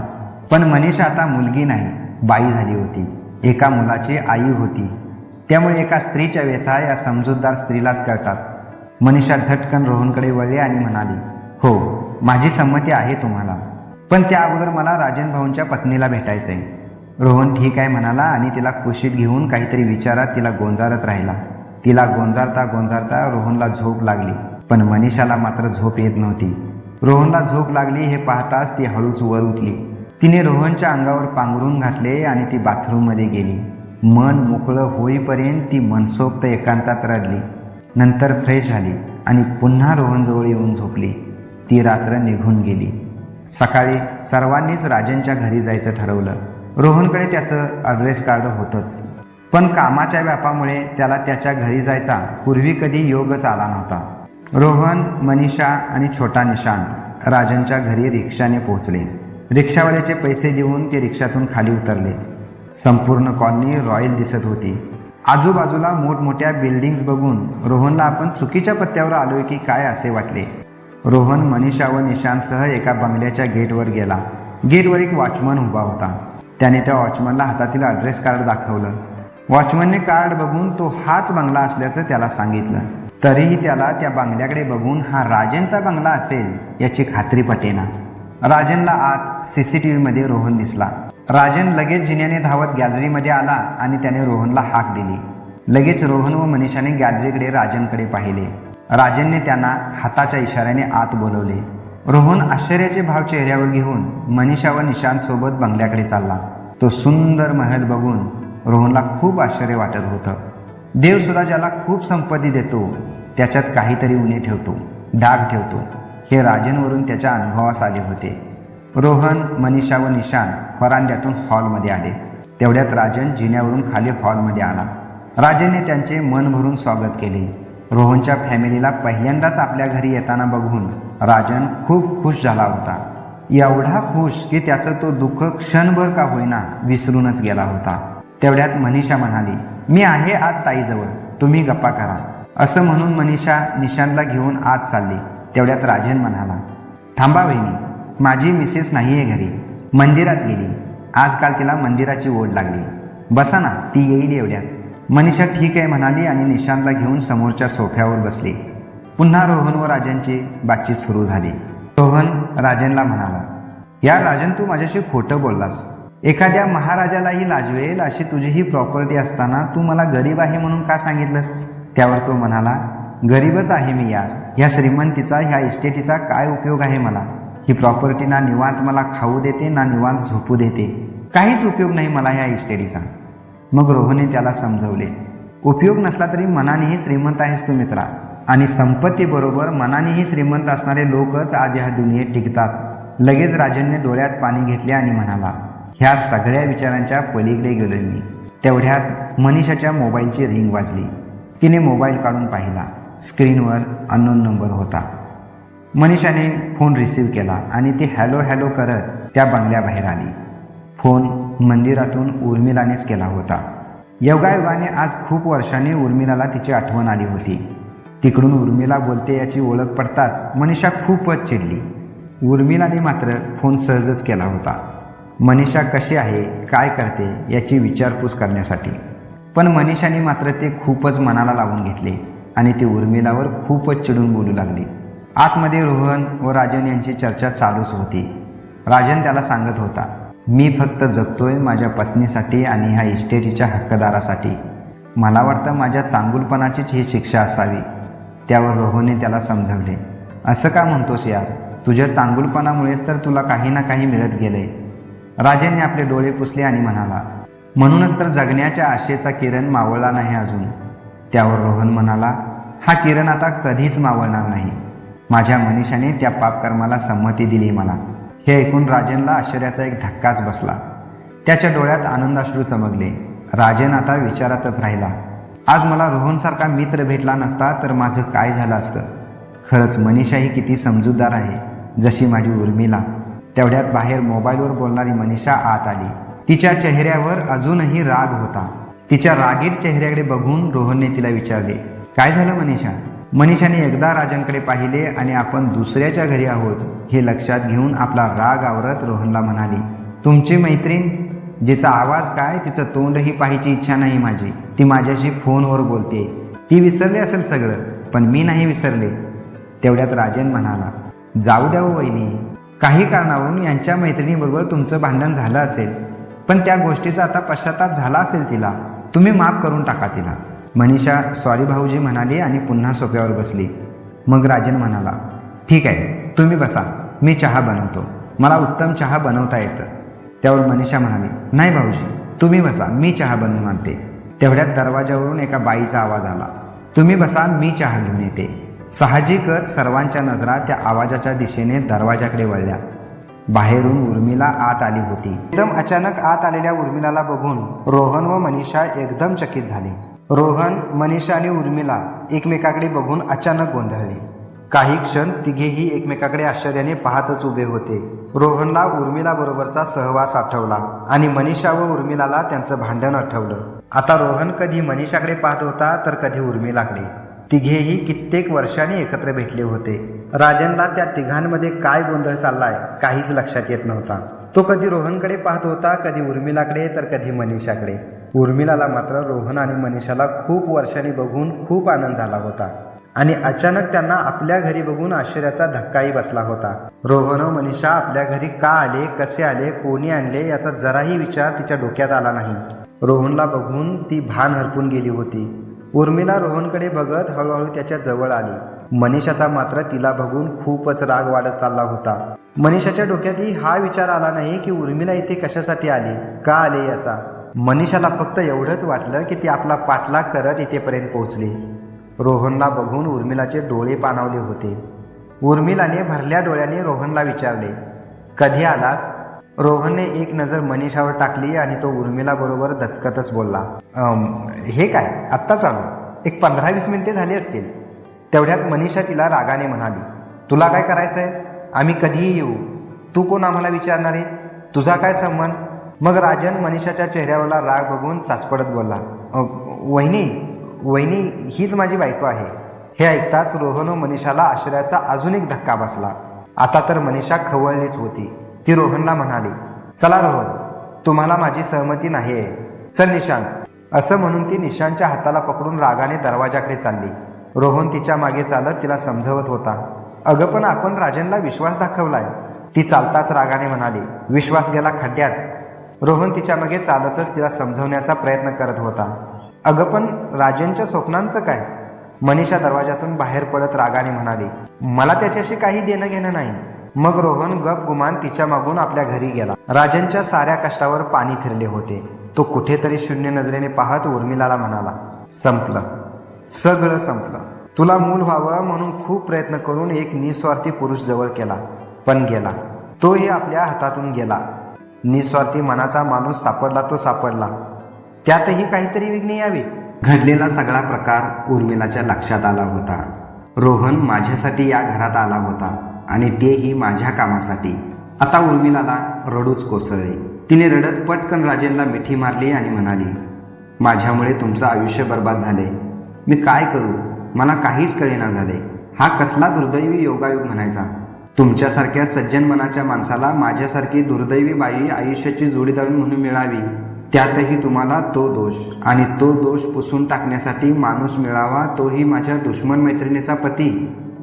पण मनीषा आता मुलगी नाही, बाई झाली होती. एका मुलाची आई होती. त्यामुळे एका स्त्रीच्या व्यथा या समजूतदार स्त्रीलाच कळतात. मनीषा झटकन रोहनकडे वळली आणि म्हणाली, हो, माझी संमती आहे तुम्हाला, पण त्या अगोदर मला राजन भाऊंच्या पत्नीला भेटायचंय. रोहन ठीक आहे म्हणाला आणि तिला कुशीत घेऊन काहीतरी विचारात तिला गोंजारत राहिला. तिला गोंजारता गोंजारता रोहनला झोप लागली, पण मनीषाला मात्र झोप येत नव्हती. रोहनला झोप लागली हे पाहताच ती हळूच वर उठली. तिने रोहनच्या अंगावर पांघरून घातले आणि ती बाथरूममध्ये गेली. मन मोकळं होईपर्यंत ती मनसोक्त एकांतात रडली. नंतर फ्रेश झाली आणि पुन्हा रोहनजवळ येऊन झोपली. ती रात्र निघून गेली. सकाळी सर्वांनीच राजनच्या घरी जायचं ठरवलं. रोहनकडे त्याचं ॲड्रेस कार्ड होतंच, पण कामाच्या व्यापामुळे त्याला त्याच्या घरी जायचा पूर्वी कधी योगच आला नव्हता. रोहन, मनीषा आणि छोटा निशांत राजनच्या घरी रिक्षाने पोहोचले. रिक्षावाल्याचे पैसे देऊन ते रिक्षातून खाली उतरले. संपूर्ण कॉलनी रॉयल दिसत होती. आजूबाजूला मोठमोठ्या बिल्डिंग्स बघून रोहनला आपण चुकीच्या पत्त्यावर आलोय की काय असे वाटले. रोहन मनीषा व निशांतसह एका बंगल्याच्या गेटवर गेला. गेटवर एक वॉचमन उभा होता. त्याने त्या वॉचमनला हातातील ॲड्रेस कार्ड दाखवलं. वॉचमनने कार्ड बघून तो हाच बंगला असल्याचं त्याला सांगितलं. तरीही त्याला त्या बंगल्याकडे बघून हा राजनचा बंगला असेल याची खात्री पटेना. राजनला आत CCTVमध्ये रोहन दिसला. राजन लगेच जिन्याने धावत गॅलरीमध्ये आला आणि त्याने रोहनला हाक दिली. लगेच रोहन व मनीषाने गॅलरीकडे राजनकडे पाहिले. राजनने त्यांना हाताच्या इशाऱ्याने आत बोलवले. रोहन आश्चर्याचे भाव चेहऱ्यावर घेऊन मनीषा व निशांतसोबत बंगल्याकडे चालला. तो सुंदर महल बघून रोहनला खूप आश्चर्य वाटत होतं. देवसुद्धा ज्याला खूप संपत्ती देतो त्याच्यात काहीतरी उणे ठेवतो, डाग ठेवतो, हे राजनवरून त्याच्या अनुभवास आले होते. रोहन, मनीषा व निशांत व्हरांड्यातून हॉलमध्ये आले. तेवढ्यात राजन जिन्यावरून खाली हॉलमध्ये आला. राजनने त्यांचे मन भरून स्वागत केले. रोहनच्या फॅमिलीला पहिल्यांदाच आपल्या घरी येताना बघून राजन खूप खुश झाला होता. एवढा खुश की त्याचं तो दुःख क्षणभर का होईना विसरूनच गेला होता. तेवढ्यात मनीषा म्हणाली, मी आहे आत ताईजवळ, तुम्ही गप्पा करा. असं म्हणून मनीषा निशांतला घेऊन आत चालली. तेवढ्यात राजन म्हणाला, थांबा बहिणी, माझी मिसेस नाही आहे घरी, मंदिरात गेली. आजकाल तिला मंदिराची ओढ लागली. बसा ना, ती येईल एवढ्यात. मनीषा ठीक आहे म्हणाली आणि निशांतला घेऊन समोरच्या सोफ्यावर बसली. पुन्हा रोहन व राजनची बातचीत सुरू झाली. रोहन राजनला म्हणाला, यार राजन, तू माझ्याशी खोटं बोललास. एखाद्या महाराजालाही लाजवेल अशी तुझी ही प्रॉपर्टी असताना तू मला गरीब आहे म्हणून का सांगितलंस? त्यावर तो म्हणाला, गरीबच आहे मी यार. ह्या श्रीमंतीचा, ह्या इस्टेटीचा काय उपयोग आहे मला? ही प्रॉपर्टी ना निवांत मला खाऊ देते ना निवांत झोपू देते. काहीच उपयोग नाही मला ह्या इस्टेटीचा. मग रोहनने त्याला समजवले, उपयोग नसला तरी मनानेही श्रीमंत आहेस तू मित्रा, आणि संपत्तीबरोबर मनानेही श्रीमंत असणारे लोकच आज ह्या दुनियेत टिकतात. लगेच राजनने डोळ्यात पाणी घेतले आणि म्हणाला, ह्या सगळ्या विचारांच्या पलीकडे गेलोय मी. तेवढ्यात मनीषाच्या मोबाईलची रिंग वाजली. तिने मोबाईल काढून पाहिला. स्क्रीनवर अननोन नंबर होता. मनीषाने फोन रिसीव्ह केला आणि ती हॅलो हॅलो करत त्या बंगल्याबाहेर आली. फोन मंदिरातून उर्मिलानेच केला होता. योगायोगाने आज खूप वर्षांनी उर्मिलाला तिची आठवण आली होती. तिकडून उर्मिला बोलते याची ओळख पडताच मनीषा खूपच चिडली. उर्मिलाने मात्र फोन सहजच केला होता, मनीषा कशी आहे, काय करते याची विचारपूस करण्यासाठी. पण मनीषाने मात्र ते खूपच मनाला लावून घेतले आणि ती उर्मिलावर खूपच चिडून बोलू लागली. आतमध्ये रोहन व राजन यांची चर्चा चालूच होती. राजन त्याला सांगत होता, मी फक्त जगतोय माझ्या पत्नीसाठी आणि ह्या इस्टेटीच्या हक्कदारासाठी. मला वाटतं माझ्या चांगुलपणाचीच ही शिक्षा असावी. त्यावर रोहनने त्याला समजवले, असं का म्हणतोस यार, तुझ्या चांगुलपणामुळेच तर तुला काही ना काही मिळत गेलंय. राजनने आपले डोळे पुसले आणि म्हणाला, म्हणूनच तर जगण्याच्या आशेचा किरण मावळला नाही अजून. त्यावर रोहन म्हणाला, हा किरण आता कधीच मावळणार नाही. माझ्या मनीषाने त्या पापकर्माला संमती दिली मला. हे ऐकून राजनला आश्चर्याचा एक धक्काच बसला. त्याच्या डोळ्यात आनंदाश्रू चमकले. राजन आता विचारातच राहिला, आज मला रोहनसारखा मित्र भेटला नसता तर माझं काय झालं असतं. खरंच मनीषा ही किती समजूतदार आहे, जशी माझी उर्मिला. तेवढ्यात बाहेर मोबाईलवर बोलणारी मनीषा आत आली. तिच्या चेहऱ्यावर अजूनही राग होता. तिच्या रागीट चेहऱ्याकडे बघून रोहनने तिला विचारले, काय झालं मनीषा. मनीषाने एकदा राजनकडे पाहिले आणि आपण दुसऱ्याच्या घरी आहोत हे लक्षात घेऊन आपला राग आवरत रोहनला म्हणाली, तुमची मैत्रीण, जिचा आवाज काय तिचं तोंडही पाहायची इच्छा नाही माझी. ती माझ्याशी फोनवर बोलते. ती विसरली असेल सगळं, पण मी नाही विसरले. तेवढ्यात राजन म्हणाला, जाऊ द्या वहिनी, काही कारणावरून यांच्या मैत्रिणीबरोबर तुमचं भांडण झालं असेल, पण त्या गोष्टीचा आता पश्चाताप झाला असेल तिला. तुम्ही माफ करून टाका तिला. मनीषा सॉरी भाऊजी म्हणाली आणि पुन्हा सोफ्यावर बसली. मग राजन म्हणाला, ठीक आहे, तुम्ही बसा, मी चहा बनवतो. मला उत्तम चहा बनवता येतं. त्यावर मनीषा म्हणाली, नाही भाऊजी, तुम्ही बसा, मी चहा बनवून आणते. तेवढ्यात दरवाजावरून एका बाईचा आवाज आला, तुम्ही बसा, मी चहा घेऊन येते. साहजिकच सर्वांच्या नजरा त्या आवाजाच्या दिशेने दरवाजाकडे वळल्या. बाहेरून उर्मिला आत आली होती. एकदम अचानक आत आलेल्या उर्मिलाला बघून रोहन व मनीषा एकदम चकित झाले. रोहन, मनीषा आणि उर्मिला एकमेकाकडे बघून अचानक गोंधळले. काही क्षण तिघेही एकमेकाकडे आश्चर्याने पाहतच उभे होते. रोहनला उर्मिला बरोबरचा सहवास आठवला आणि मनीषा व उर्मिलाला त्यांचं भांडण आठवलं. आता रोहन कधी मनीषाकडे पाहत होता तर कधी उर्मिलाकडे. तिघेही कित्येक वर्षांनी एकत्र भेटले होते. राजनला त्या तिघांमध्ये काय गोंधळ चाललाय काहीच लक्षात येत नव्हता. तो कधी रोहनकडे पाहत होता, कधी उर्मिलाकडे, तर कधी मनीषाकडे. उर्मिलाला मात्र रोहन आणि मनीषाला खूप वर्षांनी बघून खूप आनंद झाला होता आणि अचानक त्यांना आपल्या घरी बघून आश्चर्याचा धक्काही बसला होता. रोहन व मनीषा आपल्या घरी का आले, कसे आले, कोणी आणले याचा जराही विचार तिच्या डोक्यात आला नाही. रोहनला बघून ती भान हरपून गेली होती. उर्मिला रोहनकडे बघत हळूहळू त्याच्या जवळ आली. मनीषाचा मात्र तिला बघून खूपच राग वाढत चालला होता. मनीषाच्या डोक्यातही हा विचार आला नाही की उर्मिला इथे कशासाठी आली, का आले याचा. मनीषाला फक्त एवढंच वाटलं की ती आपला पाठलाग करत इथेपर्यंत पोहोचली. रोहनला बघून उर्मिलाचे डोळे पाणावले होते. उर्मिलाने भरल्या डोळ्याने रोहनला विचारले, कधी आलात. रोहनने एक नजर मनीषावर टाकली आणि तो उर्मिला बरोबर दचकतच बोलला, हे काय, आत्ता चालू, एक 15-20 मिनिटे झाली असतील. तेवढ्यात मनीषा तिला रागाने म्हणाली, तुला काय करायचंय, आम्ही कधीही येऊ, तू कोण आम्हाला विचारणारे, तुझा काय संबंध. मग राजन मनीषाच्या चेहऱ्यावरला राग बघून चाचपडत बोलला, वहिनी हीच माझी बायको आहे. हे ऐकताच रोहन व मनीषाला आश्चर्याचा अजून एक धक्का बसला. आता तर मनीषा खवळलीच होती. ती रोहनला म्हणाली, चला रोहन, तुम्हाला माझी सहमती नाहीये, चल निशांत. असं म्हणून ती निशांतच्या हाताला पकडून रागाने दरवाजाकडे चालली. रोहन तिच्या मागे चालत तिला समजवत होता, अगं पण आपण राजनला विश्वास दाखवलाय. ती चालताच रागाने म्हणाली, विश्वास गेला खड्ड्यात. रोहन तिच्या मागे चालतच तिला समजवण्याचा प्रयत्न करत होता, अगं पण राजनच्या स्वप्नांचं काय. मनीषा दरवाजातून बाहेर पडत रागाने म्हणाली, मला त्याच्याशी काही देणं घेणं नाही. मग रोहन गपगुमान तिच्या मागून आपल्या घरी गेला. राजनच्या साऱ्या कष्टावर पाणी फिरले होते. तो कुठेतरी शून्य नजरेने पाहत उर्मिलाला म्हणाला, संपलं, सगळं संपलं. तुला मूल व्हावं म्हणून खूप प्रयत्न करून एक निस्वार्थी पुरुष जवळ केला, पण गेला. तोही आपल्या हातातून गेला. निस्वार्थी मनाचा माणूस सापडला तो सापडला, त्यातही काहीतरी विघ्ने यावी. घडलेला सगळा प्रकार उर्मिलाच्या लक्षात आला होता. रोहन माझ्यासाठी या घरात आला होता आणि तेही माझ्या कामासाठी. आता उर्मिलाला रडूच कोसळले. तिने रडत पटकन राजनला मिठी मारली आणि म्हणाली, माझ्यामुळे तुमचं आयुष्य बर्बाद झाले. मी काय करू, मला काहीच कळेना झाले. हा कसला दुर्दैवी योगायोग म्हणायचा. तुमच्यासारख्या सज्जन मनाच्या माणसाला माझ्यासारखी दुर्दैवी बाई आयुष्याची जोडीदार म्हणून मिळावी, त्यातही तुम्हाला तो दोष, आणि तो दोष पुसून टाकण्यासाठी माणूस मिळावा, तोही माझ्या दुश्मन मैत्रिणीचा पती.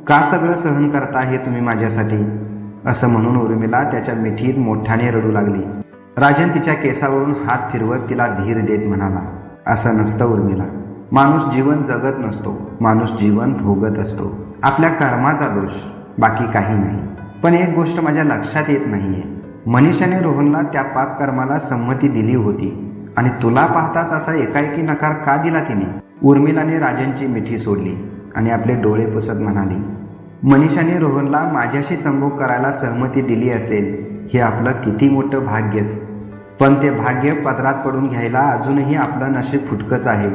का सगळं सहन करता हे तुम्ही माझ्यासाठी? असं म्हणून उर्मिला त्याच्या मिठीत मोठ्याने रडू लागली. राजन तिच्या केसावरून हात फिरवत तिला धीर देत म्हणाला, असं नसतं उर्मिला. माणूस जीवन जगत नसतो, माणूस जीवन भोगत असतो. आपल्या कर्माचा दोष, बाकी काही नाही. पण एक गोष्ट माझ्या लक्षात येत नाहीये, मनीषाने रोहनला त्या पाप कर्माला संमती दिली होती आणि तुला पाहताच असा एकाएकी नकार का दिला तिने? उर्मिलाने राजनची मिठी सोडली आणि आपले डोळे पुसत म्हणाली, मनीषाने रोहनला माझ्याशी संभोग करायला सहमती दिली असेल हे आपलं किती मोठं भाग्यच. पण ते भाग्य पदरात पडून घ्यायला अजूनही आपलं नशीब फुटकंच आहे.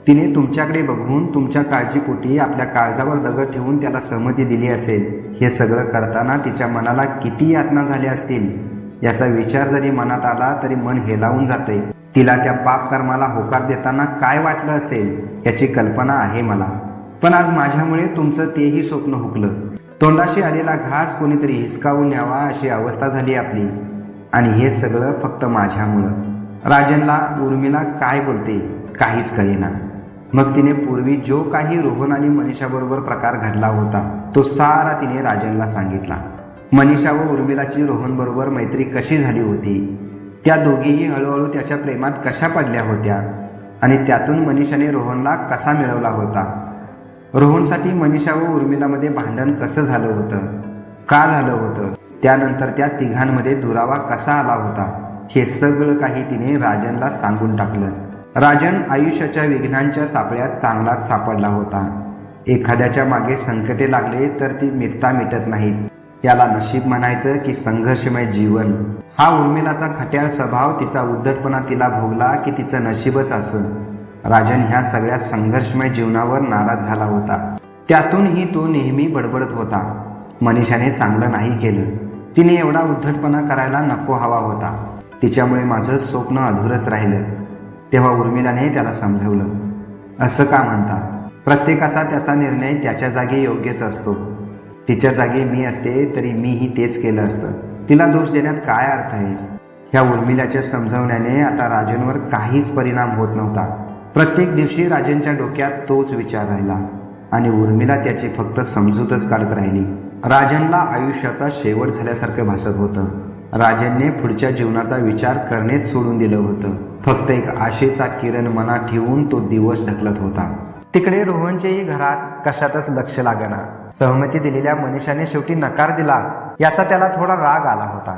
तिने तुमच्याकडे बघून तुमच्या काळजीपोटी आपल्या काळजावर दगड ठेवून त्याला सहमती दिली असेल. हे सगळं करताना तिच्या मनाला किती यातना झाल्या असतील याचा विचार जरी मनात आला तरी मन हेलावून जाते. तिला त्या पाप कर्माला होकार देताना काय वाटलं असेल याची कल्पना आहे मला. पण आज माझ्यामुळे तुमचं तेही स्वप्न हुकलं. तोंडाशी आलेला घास कोणीतरी हिसकावून न्यावा अशी अवस्था झाली आपली, आणि हे सगळं फक्त माझ्यामुळं. राजनला उर्मिला काय बोलते काहीच कळेना. मग तिने पूर्वी जो काही रोहन आणि मनीषाबरोबर प्रकार घडला होता तो सारा तिने राजनला सांगितला. मनीषा व उर्मिलाची रोहनबरोबर मैत्री कशी झाली होती, त्या दोघीही हळूहळू त्याच्या प्रेमात कशा पडल्या होत्या, आणि त्यातून मनीषाने रोहनला कसा मिळवला होता. रोहनसाठी मनीषा व उर्मिलामध्ये भांडण कसं झालं होतं, का झालं होतं, त्यानंतर त्या तिघांमध्ये दुरावा कसा आला होता, हे सगळं काही तिने राजनला सांगून टाकलं. राजन आयुष्याच्या विघ्नांच्या सापळ्यात चांगलाच सापडला होता. एखाद्याच्या मागे संकटे लागले तर ती मिटत नाहीत. याला नशीब म्हणायचं की संघर्षमय जीवन. हा उर्मिलाचा खट्याळ स्वभाव, तिचा उद्धटपणा तिला भोगला की तिचं नशीबच असं. राजन ह्या सगळ्या संघर्षमय जीवनावर नाराज झाला होता. त्यातूनही तो नेहमी बडबडत होता, मनीषाने चांगलं नाही केलं, तिने एवढा उद्धटपणा करायला नको हवा होता, तिच्यामुळे माझं स्वप्न अधुरच राहिलं. तेव्हा उर्मिलाने त्याला समजवलं, असं का म्हणता, प्रत्येकाचा त्याचा निर्णय त्याच्या जागी योग्यच असतो. तिच्या जागी मी असते तरी मीही तेच केलं असतं. तिला दोष देण्यात काय अर्थ आहे? ह्या उर्मिलाच्या समजवण्याने आता राजनवर काहीच परिणाम होत नव्हता. प्रत्येक दिवशी राजनच्या डोक्यात तोच विचार राहिला आणि उर्मिला त्याची फक्त समजूतच काढत राहिली. राजनला आयुष्याचा शेवट झाल्यासारखं भासत होतं. राजनने पुढच्या जीवनाचा विचार करणेच सोडून दिलं होतं. फक्त एक आशेचा किरण मनात ठेवून तो दिवस ढकलत होता. तिकडे रोहनच्याही घरात कशातच लक्ष लागेना. सहमती दिलेल्या मनीषाने शेवटी नकार दिला याचा त्याला थोडा राग आला होता.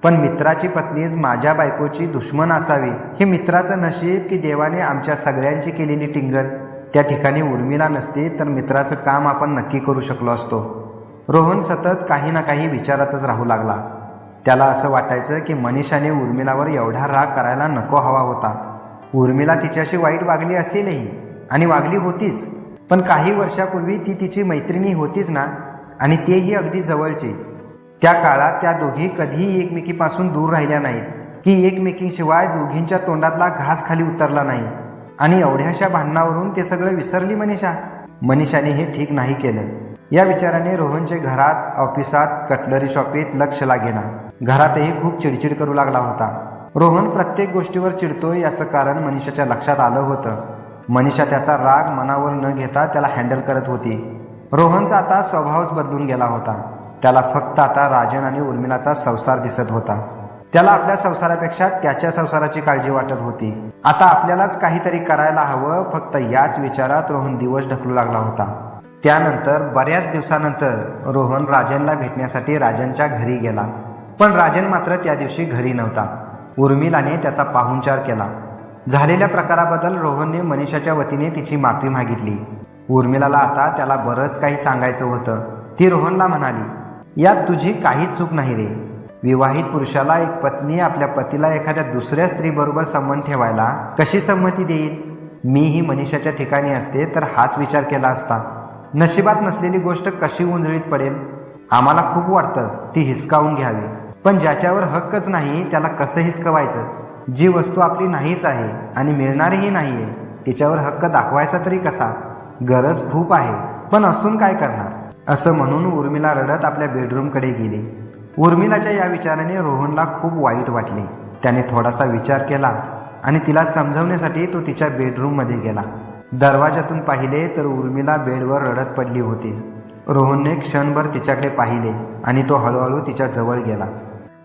पण मित्राची पत्नीच माझ्या बायकोची दुश्मन असावी हे मित्राचं नशीब की देवाने आमच्या सगळ्यांची केलेली टिंगल. त्या ठिकाणी उर्मिला नसती तर मित्राचं काम आपण नक्की करू शकलो असतो. रोहन सतत काही ना काही विचारातच राहू लागला. त्याला असं वाटायचं की मनीषाने उर्मिलावर एवढा राग करायला नको हवा होता. उर्मिला तिच्याशी वाईट वागली असेलही, आणि वागली होतीच, पण काही वर्षापूर्वी ती तिची मैत्रिणी होतीच ना, आणि तेही अगदी जवळची. त्या काळात त्या दोघी कधीही एकमेकीपासून दूर राहिल्या नाहीत की एकमेकींशिवाय दोघींच्या तोंडातला घास खाली उतरला नाही. आणि एवढ्याशा भांडणावरून ते सगळं विसरली मनीषा. मनीषाने हे ठीक नाही केलं. या विचाराने रोहनचे घरात, ऑफिसात, कटलरी शॉपीत लक्ष लागेना. घरातही खूप चिडचिड करू लागला होता. रोहन प्रत्येक गोष्टीवर चिडतोय याचं कारण मनीषाच्या लक्षात आलं होतं. मनीषा त्याचा राग मनावर न घेता त्याला हँडल करत होती. रोहनचा आता स्वभावच बदलून गेला होता. त्याला फक्त आता राजन आणि उर्मिलाचा संसार दिसत होता. त्याला आपल्या संसारापेक्षा त्याच्या संसाराची काळजी वाटत होती. आता आपल्यालाच काहीतरी करायला हवं, फक्त याच विचारात रोहन दिवस ढकलू लागला होता. त्यानंतर बऱ्याच दिवसानंतर रोहन राजनला भेटण्यासाठी राजनच्या घरी गेला. पण राजन मात्र त्या दिवशी घरी नव्हता. उर्मिलाने त्याचा पाहुणचार केला. झालेल्या प्रकाराबद्दल रोहनने मनीषाच्या वतीने तिची माफी मागितली. उर्मिलाला आता त्याला बरंच काही सांगायचं होतं. ती रोहनला म्हणाली, यात तुझी काहीच चूक नाही रे. विवाहित पुरुषाला एक पत्नी आपल्या पतीला एखाद्या दुसऱ्या स्त्रीबरोबर संबंध ठेवायला कशी संमती देईल? मीही मनीषाच्या ठिकाणी असते तर हाच विचार केला असता. नशिबात नसलेली गोष्ट कशी उंजळीत पडेल? आम्हाला खूप वाटतं ती हिसकावून घ्यावी, पण ज्याच्यावर हक्कच नाही त्याला कसं हिसकवायचं? जी वस्तू आपली नाहीच आहे आणि मिळणारीही नाहीये, तिच्यावर हक्क दाखवायचा तरी कसा? गरज खूप आहे, पण असून काय करणार? असं म्हणून उर्मिला रडत आपल्या बेडरूमकडे गेली. उर्मिलाच्या या विचाराने रोहनला खूप वाईट वाटले. त्याने थोडासा विचार केला आणि तिला समजवण्यासाठी तो तिच्या बेडरूममध्ये गेला. दरवाजातून पाहिले तर उर्मिला बेडवर रडत पडली होती. रोहनने क्षणभर तिच्याकडे पाहिले आणि तो हळूहळू तिच्या जवळ गेला.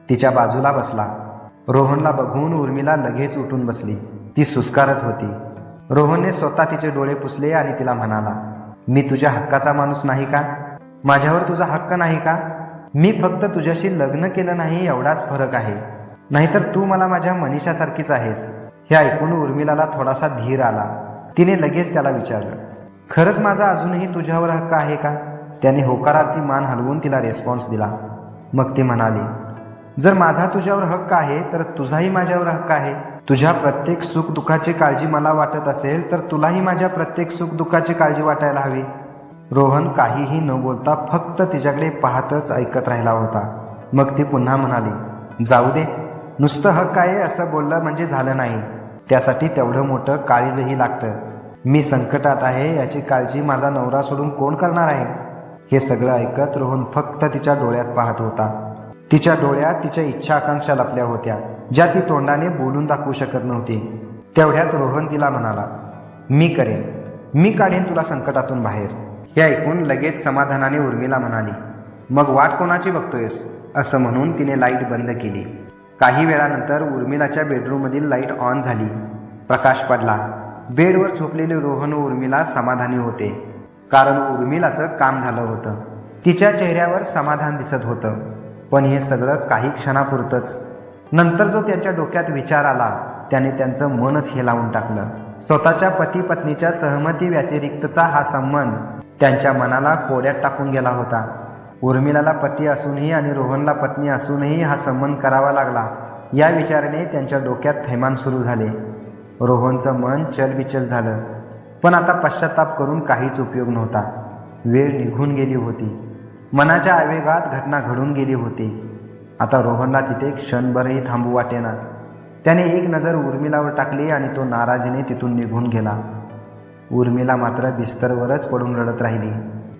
तिच्या बाजूला बसला. रोहनला बघून उर्मिला लगेच उठून बसली. ती सुस्कारत होती. रोहनने स्वतः तिचे डोळे पुसले आणि तिला म्हणाला, मी तुझ्या हक्काचा माणूस नाही का? माझ्यावर तुझा हक्क नाही का? मी फक्त तुझ्याशी लग्न केलं नाही एवढाच फरक आहे, नाहीतर तू मला माझ्या मनीषासारखीच आहेस. हे ऐकून उर्मिलाला थोडासा धीर आला. तिने लगेच त्याला विचारलं, खरंच माझा अजूनही तुझ्यावर हक्क आहे का? त्याने होकारार्थी मान हलवून तिला रिस्पॉन्स दिला. मग ती म्हणाली, जर माझा तुझ्यावर हक्क आहे तर तुझाही माझ्यावर हक्क आहे. तुझ्या प्रत्येक सुख दुःखाची काळजी मला वाटत असेल तर तुलाही माझ्या प्रत्येक सुख दुःखाची काळजी वाटायला हवी. रोहन काहीही न बोलता फक्त तिच्याकडे पाहतच ऐकत राहिला होता. मग ती पुन्हा म्हणाली, जाऊ दे, नुसतं हक्क आहे असं बोललं म्हणजे झालं नाही. त्यासाठी तेवढं मोठं काळीजही लागतं. मी संकटात आहे याची काळजी माझा नवरा सोडून कोण करणार आहे? हे सगळं ऐकत रोहन फक्त तिच्या डोळ्यात पाहत होता. तिच्या डोळ्यात तिच्या इच्छा आकांक्षा लपल्या होत्या, ज्या ती तोंडाने बोलून दाखवू शकत नव्हती. तेवढ्यात रोहन तिला म्हणाला, मी करेन, मी काढेन तुला संकटातून बाहेर. हे ऐकून लगेच समाधानाने उर्मिला म्हणाली, मग वाट कोणाची बघतोयस? असं म्हणून तिने लाईट बंद केली. काही वेळानंतर उर्मिलाच्या बेडरूममधील लाईट ऑन झाली. प्रकाश पडला. बेडवर झोपलेले रोहन व उर्मिला समाधानी होते, कारण उर्मिलाचं काम झालं होतं. तिच्या चेहऱ्यावर समाधान दिसत होतं. पण हे सगळं काही क्षणापुरतंच. नंतर जो त्यांच्या डोक्यात विचार आला त्याने त्यांचं मनच हेलावून टाकलं. स्वतःच्या पती पत्नीच्या सहमती व्यतिरिक्तचा हा संबंध त्यांच्या मनाला कोड्यात टाकून गेला होता. उर्मिलाला पती असूनही आणि रोहनला पत्नी असूनही हा संबंध करावा लागला, या विचाराने त्यांच्या डोक्यात थैमान सुरू झाले. रोहनचं मन चलबिचल झालं. पण आता पश्चाताप करून काहीच उपयोग नव्हता. वेळ निघून गेली होती. मनाच्या आवेगात घटना घडून गेली होती. आता रोहनला तिथे क्षणभरही थांबू वाटेना. त्याने एक नजर उर्मिलावर टाकली आणि तो नाराजीने तिथून निघून गेला. उर्मिला मात्र बिस्तरवरच पडून रडत राहिली.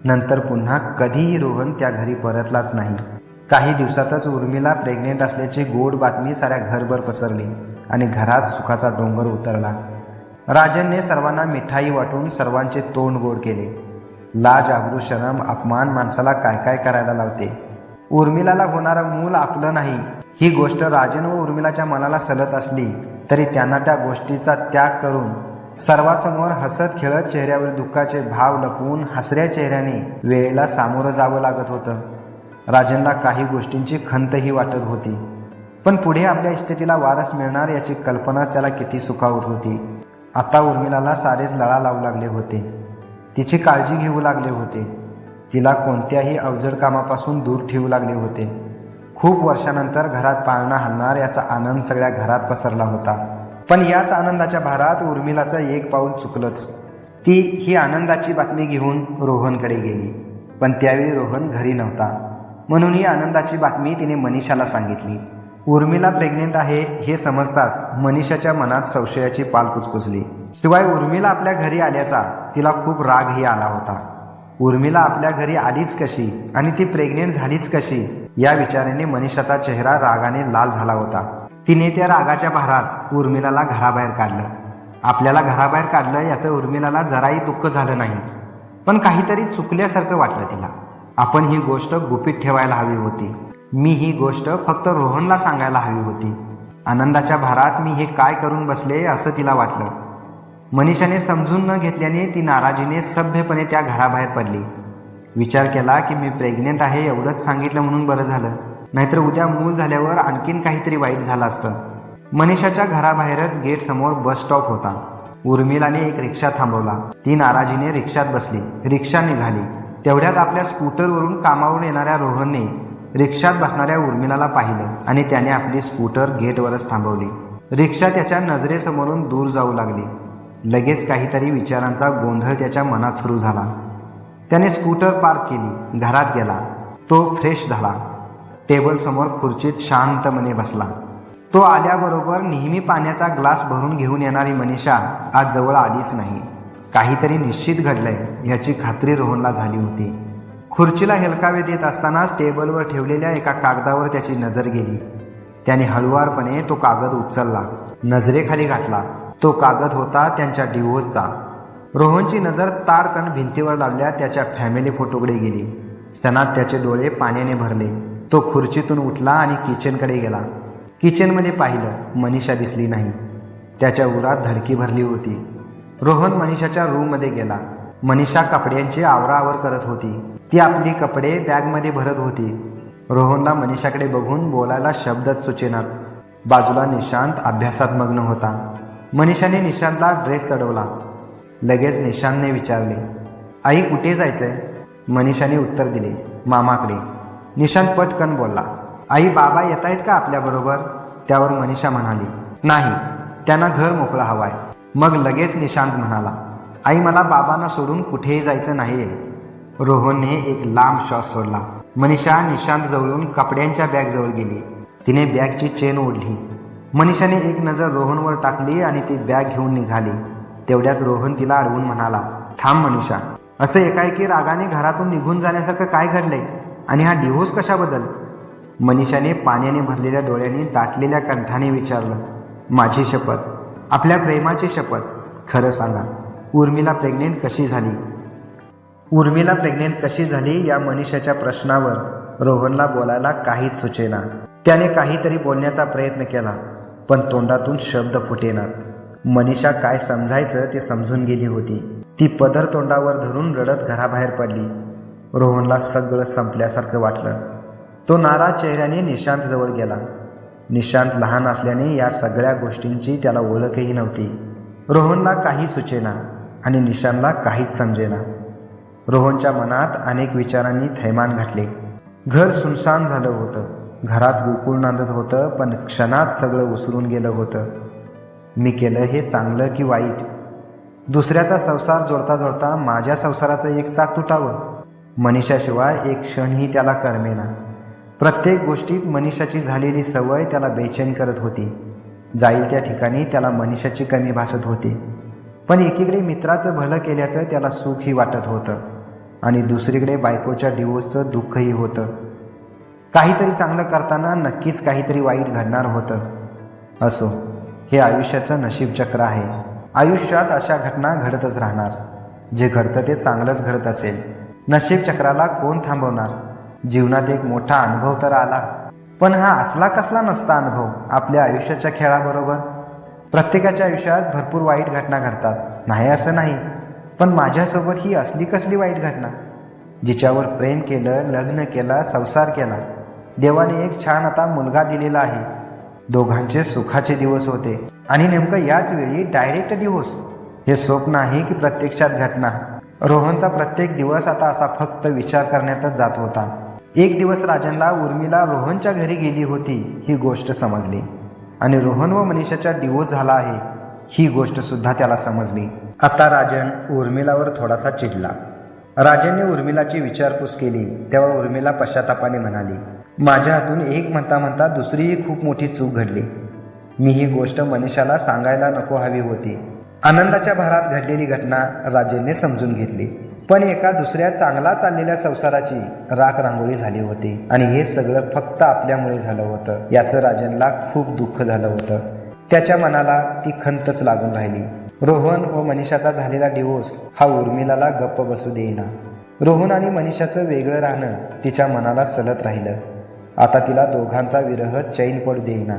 नंतर पुन्हा कधीही रोहन त्या घरी परतलाच नाही. काही दिवसातच उर्मिला प्रेग्नेंट असल्याची गोड बातमी साऱ्या घरभर पसरली आणि घरात सुखाचा डोंगर उतरला. राजनने सर्वांना मिठाई वाटून सर्वांचे तोंड गोड केले. लाज, आबरू, शरम, अपमान माणसाला काय काय करायला लावते. उर्मिलाला होणारं मूल आपलं नाही ही गोष्ट राजन व उर्मिलाच्या मनाला सलत असली तरी त्यांना त्या गोष्टीचा त्याग करून सर्वांसमोर हसत खेळत चेहऱ्यावर दुःखाचे भाव लपवून हसऱ्या चेहऱ्याने वेळेला सामोरं जावं लागत होतं. राजनला काही गोष्टींची खंतही वाटत होती, पण पुढे आपल्या इस्टेटीला वारस मिळणार याची कल्पनाच त्याला किती सुखावत होती. आता उर्मिलाला सारेच लळा लावू लागले होते. तिची काळजी घेऊ लागले होते. तिला कोणत्याही अवजड कामापासून दूर ठेवू लागले होते. खूप वर्षानंतर घरात पाळणा हलणार याचा आनंद सगळ्या घरात पसरला होता. पण याच आनंदाच्या भारात उर्मिलाचं एक पाऊल चुकलंच. ती ही आनंदाची बातमी घेऊन रोहनकडे गेली, पण त्यावेळी रोहन घरी नव्हता. म्हणून ही आनंदाची बातमी तिने मनीषाला सांगितली. उर्मिला प्रेग्नेंट आहे हे समजताच मनीषाच्या मनात संशयाची पाल कुचकुचली. शिवाय उर्मिला आपल्या घरी आल्याचा तिला खूप रागही आला होता. उर्मिला आपल्या घरी आलीच कशी आणि ती प्रेग्नेंट झालीच कशी या विचाराने मनीषाचा चेहरा रागाने लाल झाला होता. तिने त्या रागाच्या भारात उर्मिलाला घराबाहेर काढलं. आपल्याला घराबाहेर काढलं याचं उर्मिलाला जराही दुःख झालं नाही, पण काहीतरी चुकल्यासारखं वाटलं तिला. आपण ही गोष्ट गुपित ठेवायला हवी होती. मी ही गोष्ट फक्त रोहनला सांगायला हवी होती. आनंदाच्या भारात मी हे काय करून बसले असं तिला वाटलं. मनीषाने समजून न घेतल्याने ती नाराजीने सभ्यपणे त्या घराबाहेर पडली. विचार केला की मी प्रेग्नेंट आहे एवढंच सांगितलं म्हणून बरं झालं, नाहीतर उद्या मूल झाल्यावर आणखीन काहीतरी वाईट झालं असतं. मनीषाच्या घराबाहेरच गेट समोर बस स्टॉप होता. उर्मिलाने एक रिक्षा थांबवला. ती नाराजीने रिक्षात बसली. रिक्षा निघाली. तेवढ्यात आपल्या स्कूटरवरून कामावरून येणाऱ्या रोहनने रिक्षात बसणाऱ्या उर्मिलाला पाहिलं आणि त्याने आपली स्कूटर गेटवरच थांबवली. रिक्षा त्याच्या नजरेसमोरून दूर जाऊ लागली. लगेच काहीतरी विचारांचा गोंधळ त्याच्या मनात सुरू झाला. त्याने स्कूटर पार्क केली, घरात गेला. तो फ्रेश झाला. टेबलसमोर खुर्चीत शांतपणे बसला. तो आल्याबरोबर नेहमी पाण्याचा ग्लास भरून घेऊन येणारी मनीषा आज जवळ आलीच नाही. काहीतरी निश्चित घडलंय याची खात्री रोहनला झाली होती. खुर्चीला हेलकावे देत असतानाच टेबलवर ठेवलेल्या एका कागदावर त्याची नजर गेली. त्याने हळुवारपणे तो कागद उचलला, नजरेखाली घातला. तो कागद होता त्यांच्या डिवोर्सचा. रोहनची नजर ताडकन भिंतीवर लावल्या त्याच्या फॅमिली फोटोकडे गेली. क्षणात त्याचे डोळे पाण्याने भरले. तो खुर्चीतून उठला आणि किचनकडे गेला. किचनमध्ये पाहिलं, मनीषा दिसली नाही. त्याच्या उरात धडकी भरली होती. रोहन मनीषाच्या रूममध्ये गेला. मनीषा कपड्यांची आवराआवर करत होती. ती आपली कपडे बॅगमध्ये भरत होती. रोहनला मनीषाकडे बघून बोलायला शब्दच सुचेनात. बाजूला निशांत अभ्यासात मग्न होता. मनीषाने निशांतला ड्रेस चढवला. लगेच निशांतने विचारले, आई कुठे जायचंय? मनीषाने उत्तर दिले, मामाकडे. निशांत पटकन बोलला, आई बाबा येत आहेत का आपल्याबरोबर? त्यावर मनीषा म्हणाली, नाही, त्यांना घर मोकळं हवाय. मग लगेच निशांत म्हणाला, आई मला बाबांना सोडून कुठेही जायचं नाहीये. रोहनने एक लांब श्वास सोडला. मनीषा निशांत जवळून कपड्यांच्या बॅगजवळ गेली. तिने बॅगची चेन ओढली. मनीषाने एक नजर रोहनवर टाकली आणि ती बॅग घेऊन निघाली. तेवढ्यात रोहन तिला अडवून म्हणाला, थांब मनीषा, असं एकाएकी रागाने घरातून निघून जाण्यासारखं काय घडलंय? आणि हा डिव्होर्स कशाबद्दल? मनीषाने पाण्याने भरलेल्या डोळ्यांनी दाटलेल्या कंठाने विचारलं, माझी शपथ, आपल्या प्रेमाची शपथ, खरं सांगा, उर्मिला प्रेग्नेंट कशी झाली? उर्मिला प्रेग्नेंट कशी झाली या मनीषाच्या प्रश्नावर रोहनला बोलायला काहीच सुचेना. त्याने काहीतरी बोलण्याचा प्रयत्न केला, पण तोंडातून शब्द फुटेना. मनीषा काय समजायचं ते समजून गेली होती. ती पदर तोंडावर धरून रडत घराबाहेर पडली. रोहनला सगळं संपल्यासारखं वाटलं. तो नाराज चेहऱ्याने निशांत जवळ गेला. निशांत लहान असल्याने या सगळ्या गोष्टींची त्याला ओळखही नव्हती. रोहनला काही सुचेना आणि निशांतला काहीच समजेना. रोहनच्या मनात अनेक विचारांनी थैमान घातले. घर सुनसान झालं होतं. घरात गोकुळ नांदत होतं, पण क्षणात सगळं उसरून गेलं होतं. मी केलं हे चांगलं की वाईट? दुसऱ्याचा संसार जोडता जोडता माझ्या संसाराचं एक चाक तुटावं? मनीषाशिवाय एक क्षणही त्याला करमेना. प्रत्येक गोष्टीत मनीषाची झालेली सवय त्याला बेचैन करत होती. जाईल त्या ठिकाणी त्याला मनीषाची कमी भासत होती. पण एकीकडे मित्राचं भलं केल्याचं त्याला सुखही वाटत होतं आणि दुसरीकडे बायकोच्या डिवोर्सचं दुःखही होतं. काहीतरी चांगलं करताना नक्कीच काहीतरी वाईट घडणार होतं. असो, हे आयुष्याचं नशीबचक्र आहे. आयुष्यात अशा घटना घडतच राहणार. जे घडतं ते चांगलंच घडत असेल. नशीबचक्राला कोण थांबवणार? जीवनात एक मोठा अनुभव तर आला, पण हा असला कसला नसता अनुभव आपल्या आयुष्याच्या खेळाबरोबर. प्रत्येकाच्या आयुष्यात भरपूर वाईट घटना घडतात, नाही असं नाही, पण माझ्यासोबत ही असली कसली वाईट घटना? जिच्यावर प्रेम केलं, लग्न केला, संसार केला, देवाने एक छान आता मुलगा दिलेला आहे. दोघांचे सुखाचे दिवस होते आणि नेमकं याच वेळी डायरेक्ट डिव्होर्स. हे स्वप्न आहे की प्रत्यक्षात घटना? रोहनचा प्रत्येक दिवस आता असा फक्त विचार करण्यातच जात होता. एक दिवस राजनला उर्मिला रोहनच्या घरी गेली होती ही गोष्ट समजली आणि रोहन व मनीषाचा डिवोर्स झाला आहे ही गोष्ट सुद्धा त्याला समजली. आता राजन उर्मिलावर थोडासा चिडला. राजनने उर्मिलाची विचारपूस केली तेव्हा उर्मिला पश्चातापाने म्हणाली, माझ्या हातून एक म्हणता म्हणता दुसरीही खूप मोठी चूक घडली. मी ही गोष्ट मनीषाला सांगायला नको हवी होती. आनंदाच्या भरात घडलेली घटना राजनने समजून घेतली, पण एका दुसऱ्या चांगला चाललेल्या संसाराची राख रांगोळी झाली होती आणि हे सगळं फक्त आपल्यामुळे झालं होतं. याचं राजनला खूप दुःख झालं होतं. त्याच्या मनाला ती खंतच लागून राहिली. रोहन व मनीषाचा झालेला डिवोर्स हा उर्मिलाला गप्प बसू देईना. रोहन आणि मनीषाचं वेगळं राहणं तिच्या मनाला सलत राहिलं. आता तिला दोघांचा विरह चैन पडू देईना.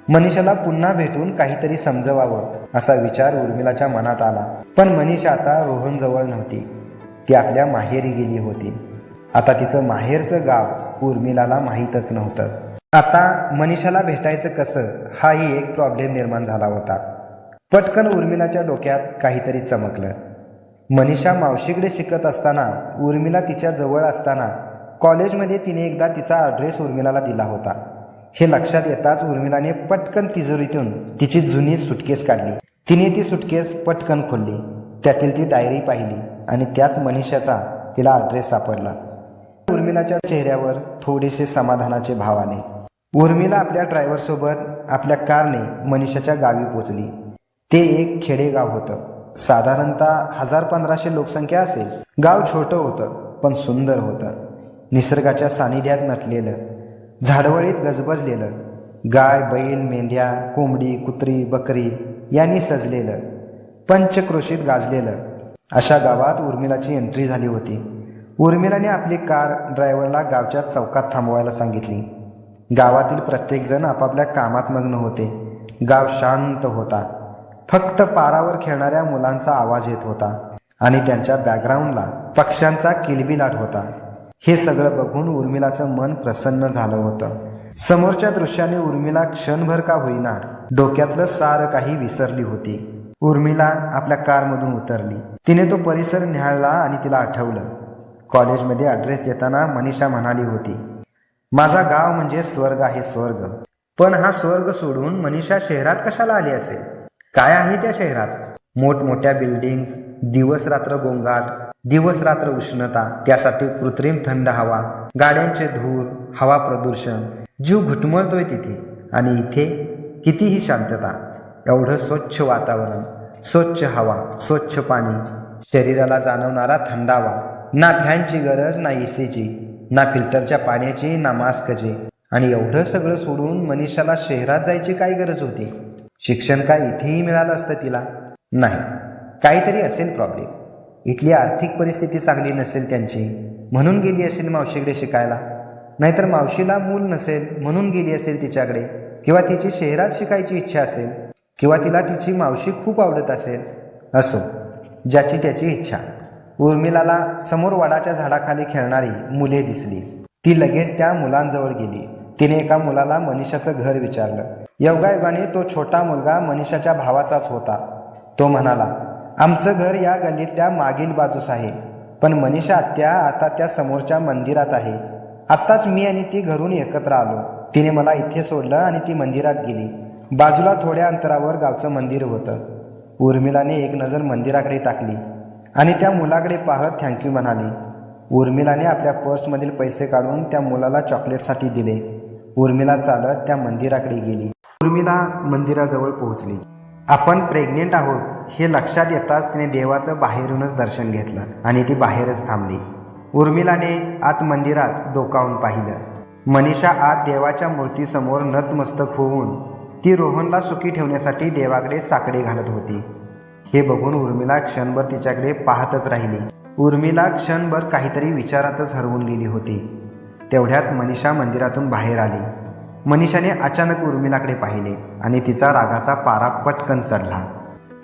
मनीषाला पुन्हा भेटून काहीतरी समजवावं असा विचार उर्मिलाच्या मनात आला. पण मनीषा आता रोहन जवळ नव्हती. ती आपल्या माहेरी गेली होती. आता तिचं माहेरचं गाव उर्मिलाला माहीतच नव्हतं. आता मनीषाला भेटायचं कसं हाही एक प्रॉब्लेम निर्माण झाला होता. पटकन उर्मिलाच्या डोक्यात काहीतरी चमकलं. मनीषा मावशीकडे शिकत असताना, उर्मिला तिच्या जवळ असताना कॉलेजमध्ये तिने एकदा तिचा ॲड्रेस उर्मिलाला दिला होता. हे लक्षात येताच उर्मिलाने पटकन तिजोरीतून तिची जुनी सुटकेस काढली. तिने ती सुटकेस पटकन खोलली. त्यातील ती डायरी पाहिली आणि त्यात मनीषाचा तिला ॲड्रेस सापडला. उर्मिलाच्या चेहऱ्यावर थोडेसे समाधानाचे भाव आले. उर्मिला आपल्या ड्रायव्हरसोबत आपल्या कारने मनीषाच्या गावी पोचली. ते एक खेडेगाव होतं. साधारणतः 1000-1500 लोकसंख्या असेल. गाव छोटं होतं पण सुंदर होतं. निसर्गाच्या सानिध्यात नटलेलं, झाडवळीत गजबजलेलं, गाय, बैल, मेंढ्या, कोंबडी, कुत्री, बकरी यांनी सजलेलं, पंचक्रोशीत गाजलेलं अशा गावात उर्मिलाची एंट्री झाली होती. उर्मिलाने आपली कार ड्रायव्हरला गावच्या चौकात थांबवायला सांगितली. गावातील प्रत्येकजण आपापल्या कामात मग्न होते. गाव शांत होता. फक्त पारावर खेळणाऱ्या मुलांचा आवाज येत होता आणि त्यांच्या बॅकग्राऊंडला पक्ष्यांचा किलबिलाट होता. हे सगळं बघून उर्मिलाचं मन प्रसन्न झालं होतं. समोरच्या दृश्याने उर्मिला क्षणभर का होईना डोक्यातलं सारं काही विसरली होती. उर्मिला आपल्या कारमधून उतरली. तिने तो परिसर निहाळला आणि तिला आठवलं, कॉलेजमध्ये ॲड्रेस देताना मनीषा म्हणाली होती, माझा गाव म्हणजे स्वर्ग आहे, स्वर्ग. पण हा स्वर्ग सोडून मनीषा शहरात कशाला आली असेल? काय आहे त्या शहरात? मोठमोठ्या बिल्डिंग्स, दिवस रात्र गोंगाट, दिवस रात्र उष्णता, त्यासाठी कृत्रिम थंड हवा, गाड्यांचे धूर, हवा प्रदूषण, जीव घुटमळतोय तिथे. आणि इथे कितीही शांतता, एवढं स्वच्छ वातावरण, स्वच्छ हवा, स्वच्छ पाणी, शरीराला जाणवणारा थंडावा, ना फॅनची गरज, ना एसीची, ना फिल्टरच्या पाण्याची, ना मास्कची. आणि एवढं सगळं सोडून मनीषाला शहरात जायची काय गरज होती? शिक्षण काय इथेही मिळालं असतं तिला? नाही, काहीतरी असेल प्रॉब्लेम. इथली आर्थिक परिस्थिती चांगली नसेल त्यांची, म्हणून गेली असेल मावशीकडे शिकायला. नाहीतर मावशीला मूल नसेल म्हणून गेली असेल तिच्याकडे. किंवा तिची शहरात शिकायची इच्छा असेल. किंवा तिला तिची मावशी खूप आवडत असेल. असो, ज्याची त्याची इच्छा. उर्मिलाला समोर वडाच्या झाडाखाली खेळणारी मुले दिसली. ती लगेच त्या मुलांजवळ गेली. तिने एका मुलाला मनीषाचं घर विचारलं. योगायोगाने तो छोटा मुलगा मनीषाच्या भावाचाच होता. तो म्हणाला, आमचं घर या गल्लीतल्या मागील बाजूस आहे, पण मनीषा आत्या आता त्या समोरच्या मंदिरात आहे. आत्ताच मी आणि ती घरून एकत्र आलो. तिने मला इथे सोडलं आणि ती मंदिरात गेली. बाजूला थोड्या अंतरावर गावचं मंदिर होतं. उर्मिलाने एक नजर मंदिराकडे टाकली आणि त्या मुलाकडे पाहत थँक्यू म्हणाली. उर्मिलाने आपल्या पर्समधील पैसे काढून त्या मुलाला चॉकलेटसाठी दिले. उर्मिला चालत त्या मंदिराकडे गेली. उर्मिला मंदिराजवळ पोहोचली. आपण प्रेग्नेंट आहोत हे लक्षात येताच तिने देवाचं बाहेरूनच दर्शन घेतलं आणि ती बाहेरच थांबली. उर्मिलाने आत मंदिरात डोकावून पाहिलं. मनीषा आत देवाच्या मूर्तीसमोर नतमस्तक होऊन ती रोहनला सुखी ठेवण्यासाठी देवाकडे साकडे घालत होती. हे बघून उर्मिला क्षणभर तिच्याकडे पाहतच राहिली. उर्मिला क्षणभर काहीतरी विचारातच हरवून गेली होती. तेवढ्यात मनीषा मंदिरातून बाहेर आली. मनीषाने अचानक उर्मिलाकडे पाहिले आणि तिचा रागाचा पारा पटकन चढला.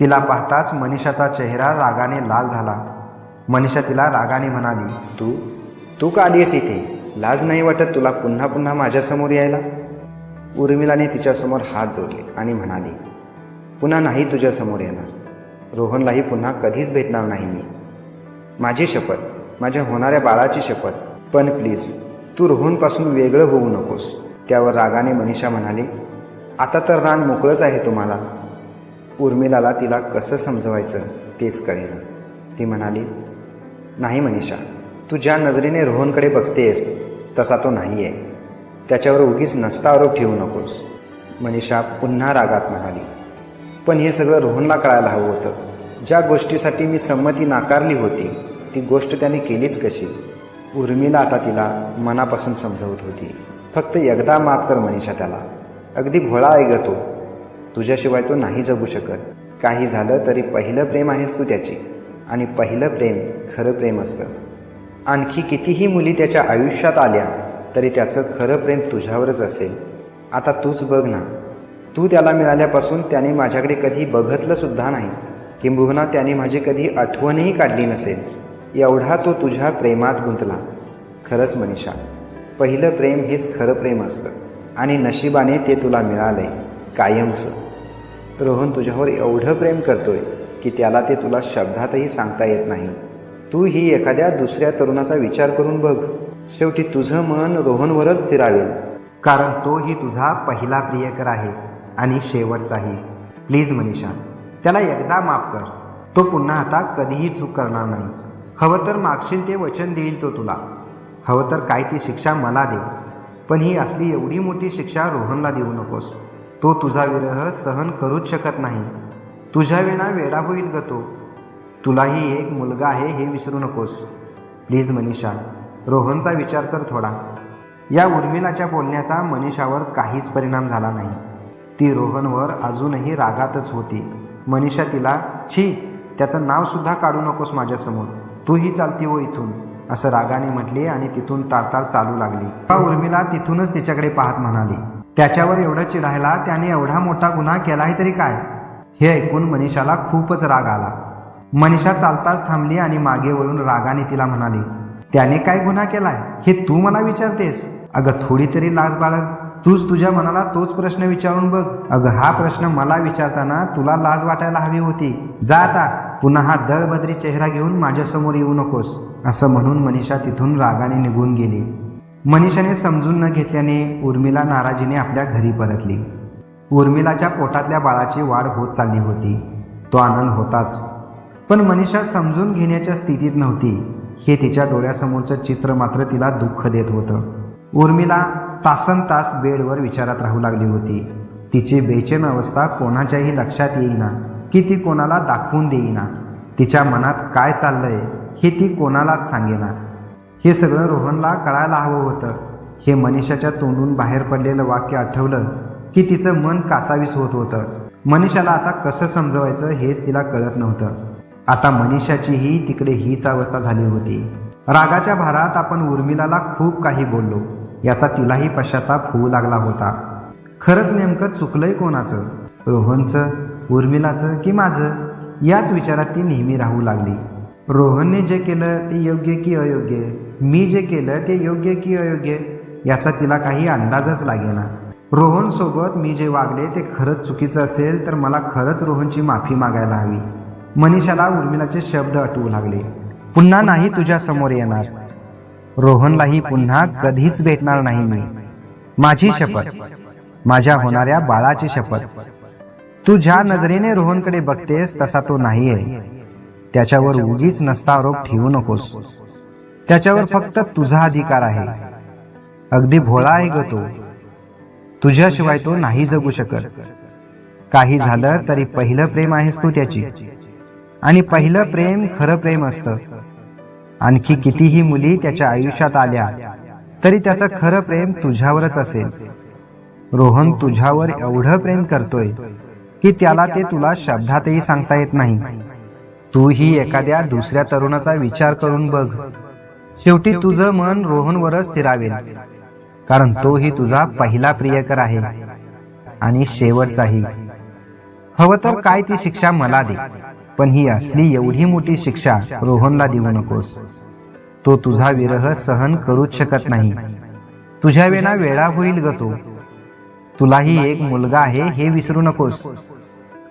तिला पाहताच मनीषाचा चेहरा रागाने लाल झाला. मनीषा तिला रागाने म्हणाली, तू का आलीस इथे? लाज नाही वाटत तुला पुन्हा पुन्हा माझ्यासमोर यायला? उर्मिलाने तिच्यासमोर हात जोडले आणि म्हणाली, पुन्हा नाही तुझ्यासमोर येणार. रोहनलाही पुन्हा कधीच भेटणार नाही मी. माझी शपथ, माझ्या होणाऱ्या बाळाची शपथ. पण प्लीज तू रोहनपासून वेगळं होऊ नकोस. त्यावर रागाने मनीषा म्हणाली, आता तर रान मोकळंच आहे तुम्हाला. उर्मिलाला तिला कसं समजवायचं तेच कळेना. ती म्हणाली, नाही मनीषा, तू ज्या नजरेने रोहनकडे बघतेस तसा तो नाही आहे. त्याच्यावर उगीच नसता आरोप ठेवू नकोस. मनीषा पुन्हा रागात म्हणाली, पण हे सगळं रोहनला कळायला हवं होतं. ज्या गोष्टीसाठी मी संमती नाकारली होती ती गोष्ट त्याने केलीच कशी? उर्मिला आता तिला मनापासून समजवत होती. फक्त एकदा माफ कर मनीषा त्याला. अगदी भोळा आहे ग तो. तुझ्याशिवाय तो नाही जगू शकत. काही झालं तरी पहिलं प्रेम आहेस तू त्याची. आणि पहिलं प्रेम खरं प्रेम असतं. आणखी कितीही मुली त्याच्या आयुष्यात आल्या तरी त्याचं खरं प्रेम तुझ्यावरच असेल. आता तूच बघ ना, तू त्याला मिळाल्यापासून त्याने माझ्याकडे कधी बघितलं सुद्धा नाही. किंबहुना त्याने माझी कधी आठवणही काढली नसेल. एवढा तो तुझ्या प्रेमात गुंतला. खरंच मनीषा, पहिलं प्रेम हेच खरं प्रेम असतं आणि नशिबाने ते तुला मिळालंय कायमचं. रोहन तुझ्यावर एवढं प्रेम करतोय की त्याला ते तुला शब्दातही सांगता येत नाही. तू ही एखाद्या दुसऱ्या तरुणाचा विचार करून बघ. शेवटी तुझं मन रोहनवरच स्थिरावेल, कारण तोही तुझा पहिला प्रियकर आहे आणि शेवटचाही. प्लीज मनीषा, त्याला एकदा माफ कर. तो पुन्हा आता कधीही चूक करणार नाही. हवं तर मागशील ते वचन देईल तो तुला. हवं तर काय ती शिक्षा मला दे, पण ही असली एवढी मोठी शिक्षा रोहनला देऊ नकोस. तो तुझा विरह सहन करूच शकत नाही. तुझ्या विना वेडा होईल ग तो. तुलाही एक मुलगा आहे हे विसरू नकोस. प्लीज मनीषा, रोहनचा विचार कर थोडा. या उर्मिलाच्या बोलण्याचा मनीषावर काहीच परिणाम झाला नाही. ती रोहनवर अजूनही रागातच होती. मनीषा तिला, छी, त्याचं नावसुद्धा काढू नकोस माझ्यासमोर, तूही चालती हो इथून, असं रागाने म्हटले आणि तिथून तारतार चालू लागली. उर्मिला तिथूनच तिच्याकडे पाहत म्हणाली, त्याच्यावर एवढं चिडायला त्याने एवढा मोठा गुन्हा केलाय तरी काय? हे ऐकून मनीषाला खूपच राग आला. मनीषा चालताच थांबली आणि मागे वळून रागाने तिला म्हणाली, त्याने काय गुन्हा केलाय हे तू मला विचारतेस? अगं थोडी तरी लाज बाळग. तूच तुझ्या मनाला तोच प्रश्न विचारून बघ. अगं हा प्रश्न मला विचारताना तुला लाज वाटायला हवी होती. जा आता, पुन्हा हा दळबद्री चेहरा घेऊन माझ्यासमोर येऊ नकोस, असं म्हणून मनीषा तिथून रागाने निघून गेली. मनीषाने समजून न घेतल्याने उर्मिला नाराजीने आपल्या घरी परतली. उर्मिलाच्या पोटातल्या बाळाची वाढ होत चालली होती. तो आनंद होताच, पण मनीषा समजून घेण्याच्या स्थितीत नव्हती. हे तिच्या डोळ्यासमोरचं चित्र मात्र तिला दुःख देत होतं. उर्मिला तासनतास बेडवर विचारात राहू लागली होती. तिची बेचैन अवस्था कोणाच्याही लक्षात येईना की ती कोणाला दाखवून देईना. तिच्या मनात काय चाललंय हे ती कोणालाच सांगेना. हे सगळं रोहनला कळायला हवं होतं. हे मनीषाच्या तोंडून बाहेर पडलेलं वाक्य आठवलं की तिचं मन कासावीस होत होतं. मनीषाला आता कसं समजवायचं हेच तिला कळत नव्हतं. आता मनीषाचीही तिकडे हीच अवस्था झाली होती. रागाच्या भारात आपण उर्मिलाला खूप काही बोललो, याचा तिलाही पश्चाताप होऊ लागला होता. खरंच नेमकं चुकलंय कोणाचं, रोहनचं, उर्मिलाचं की माझं? याच विचारात ती नेहमी राहू लागली. रोहनने जे केलं ते योग्य की अयोग्य, मी जे केलं ते योग्य की अयोग्य, याचा तिला काही अंदाजच लागेना. रोहनसोबत मी जे वागले ते खरंच चुकीचं असेल तर मला खरंच रोहनची माफी मागायला हवी. मनीषाला उर्मिलाचे शब्द आठवू लागले. पुन्हा नाही तुझ्या समोर येणार, रोहनलाही पुन्हा कधीच भेटणार नाही मी. माझी शपथ, माझ्या होणाऱ्या बाळाची शपथ. तू ज्या नजरेने रोहनकडे बघतेस तसा तो नाही आहे. त्याच्यावर उगीच नसता आरोप ठेवू नकोस. त्याच्यावर फक्त तुझा अधिकार आहे. अगदी भोळा आहे ग तो. तुझ्याशिवाय तो नाही जगू शकत. काही झालं तरी पहिलं प्रेम आहेस तू त्याची, आणि पहिलं प्रेम खरं प्रेम असतं. आणखी कितीही मुली त्याच्या आयुष्यात आल्या तरी त्याचं खरं प्रेम तुझ्यावरच असेल. रोहन तुझ्यावर एवढं प्रेम करतोय की त्याला ते तुला शब्दातही सांगता येत नाही. तूही एखाद्या दुसऱ्या तरुणाचा विचार करून बघ. शेवटी तुझं मन रोहनवरच स्थिरावेल, कारण तोही तुझा पहिला प्रियकर आहे आणि शेवटचाही. हवं तर काय ती शिक्षा मला दे, पण ही असली एवढी मोठी शिक्षा रोहनला देऊ नकोस. तो तुझा विरह सहन करूच शकत नाही. तुझ्या विना वेडा होईल ग तो. तुलाही एक मुलगा आहे हे विसरू नकोस.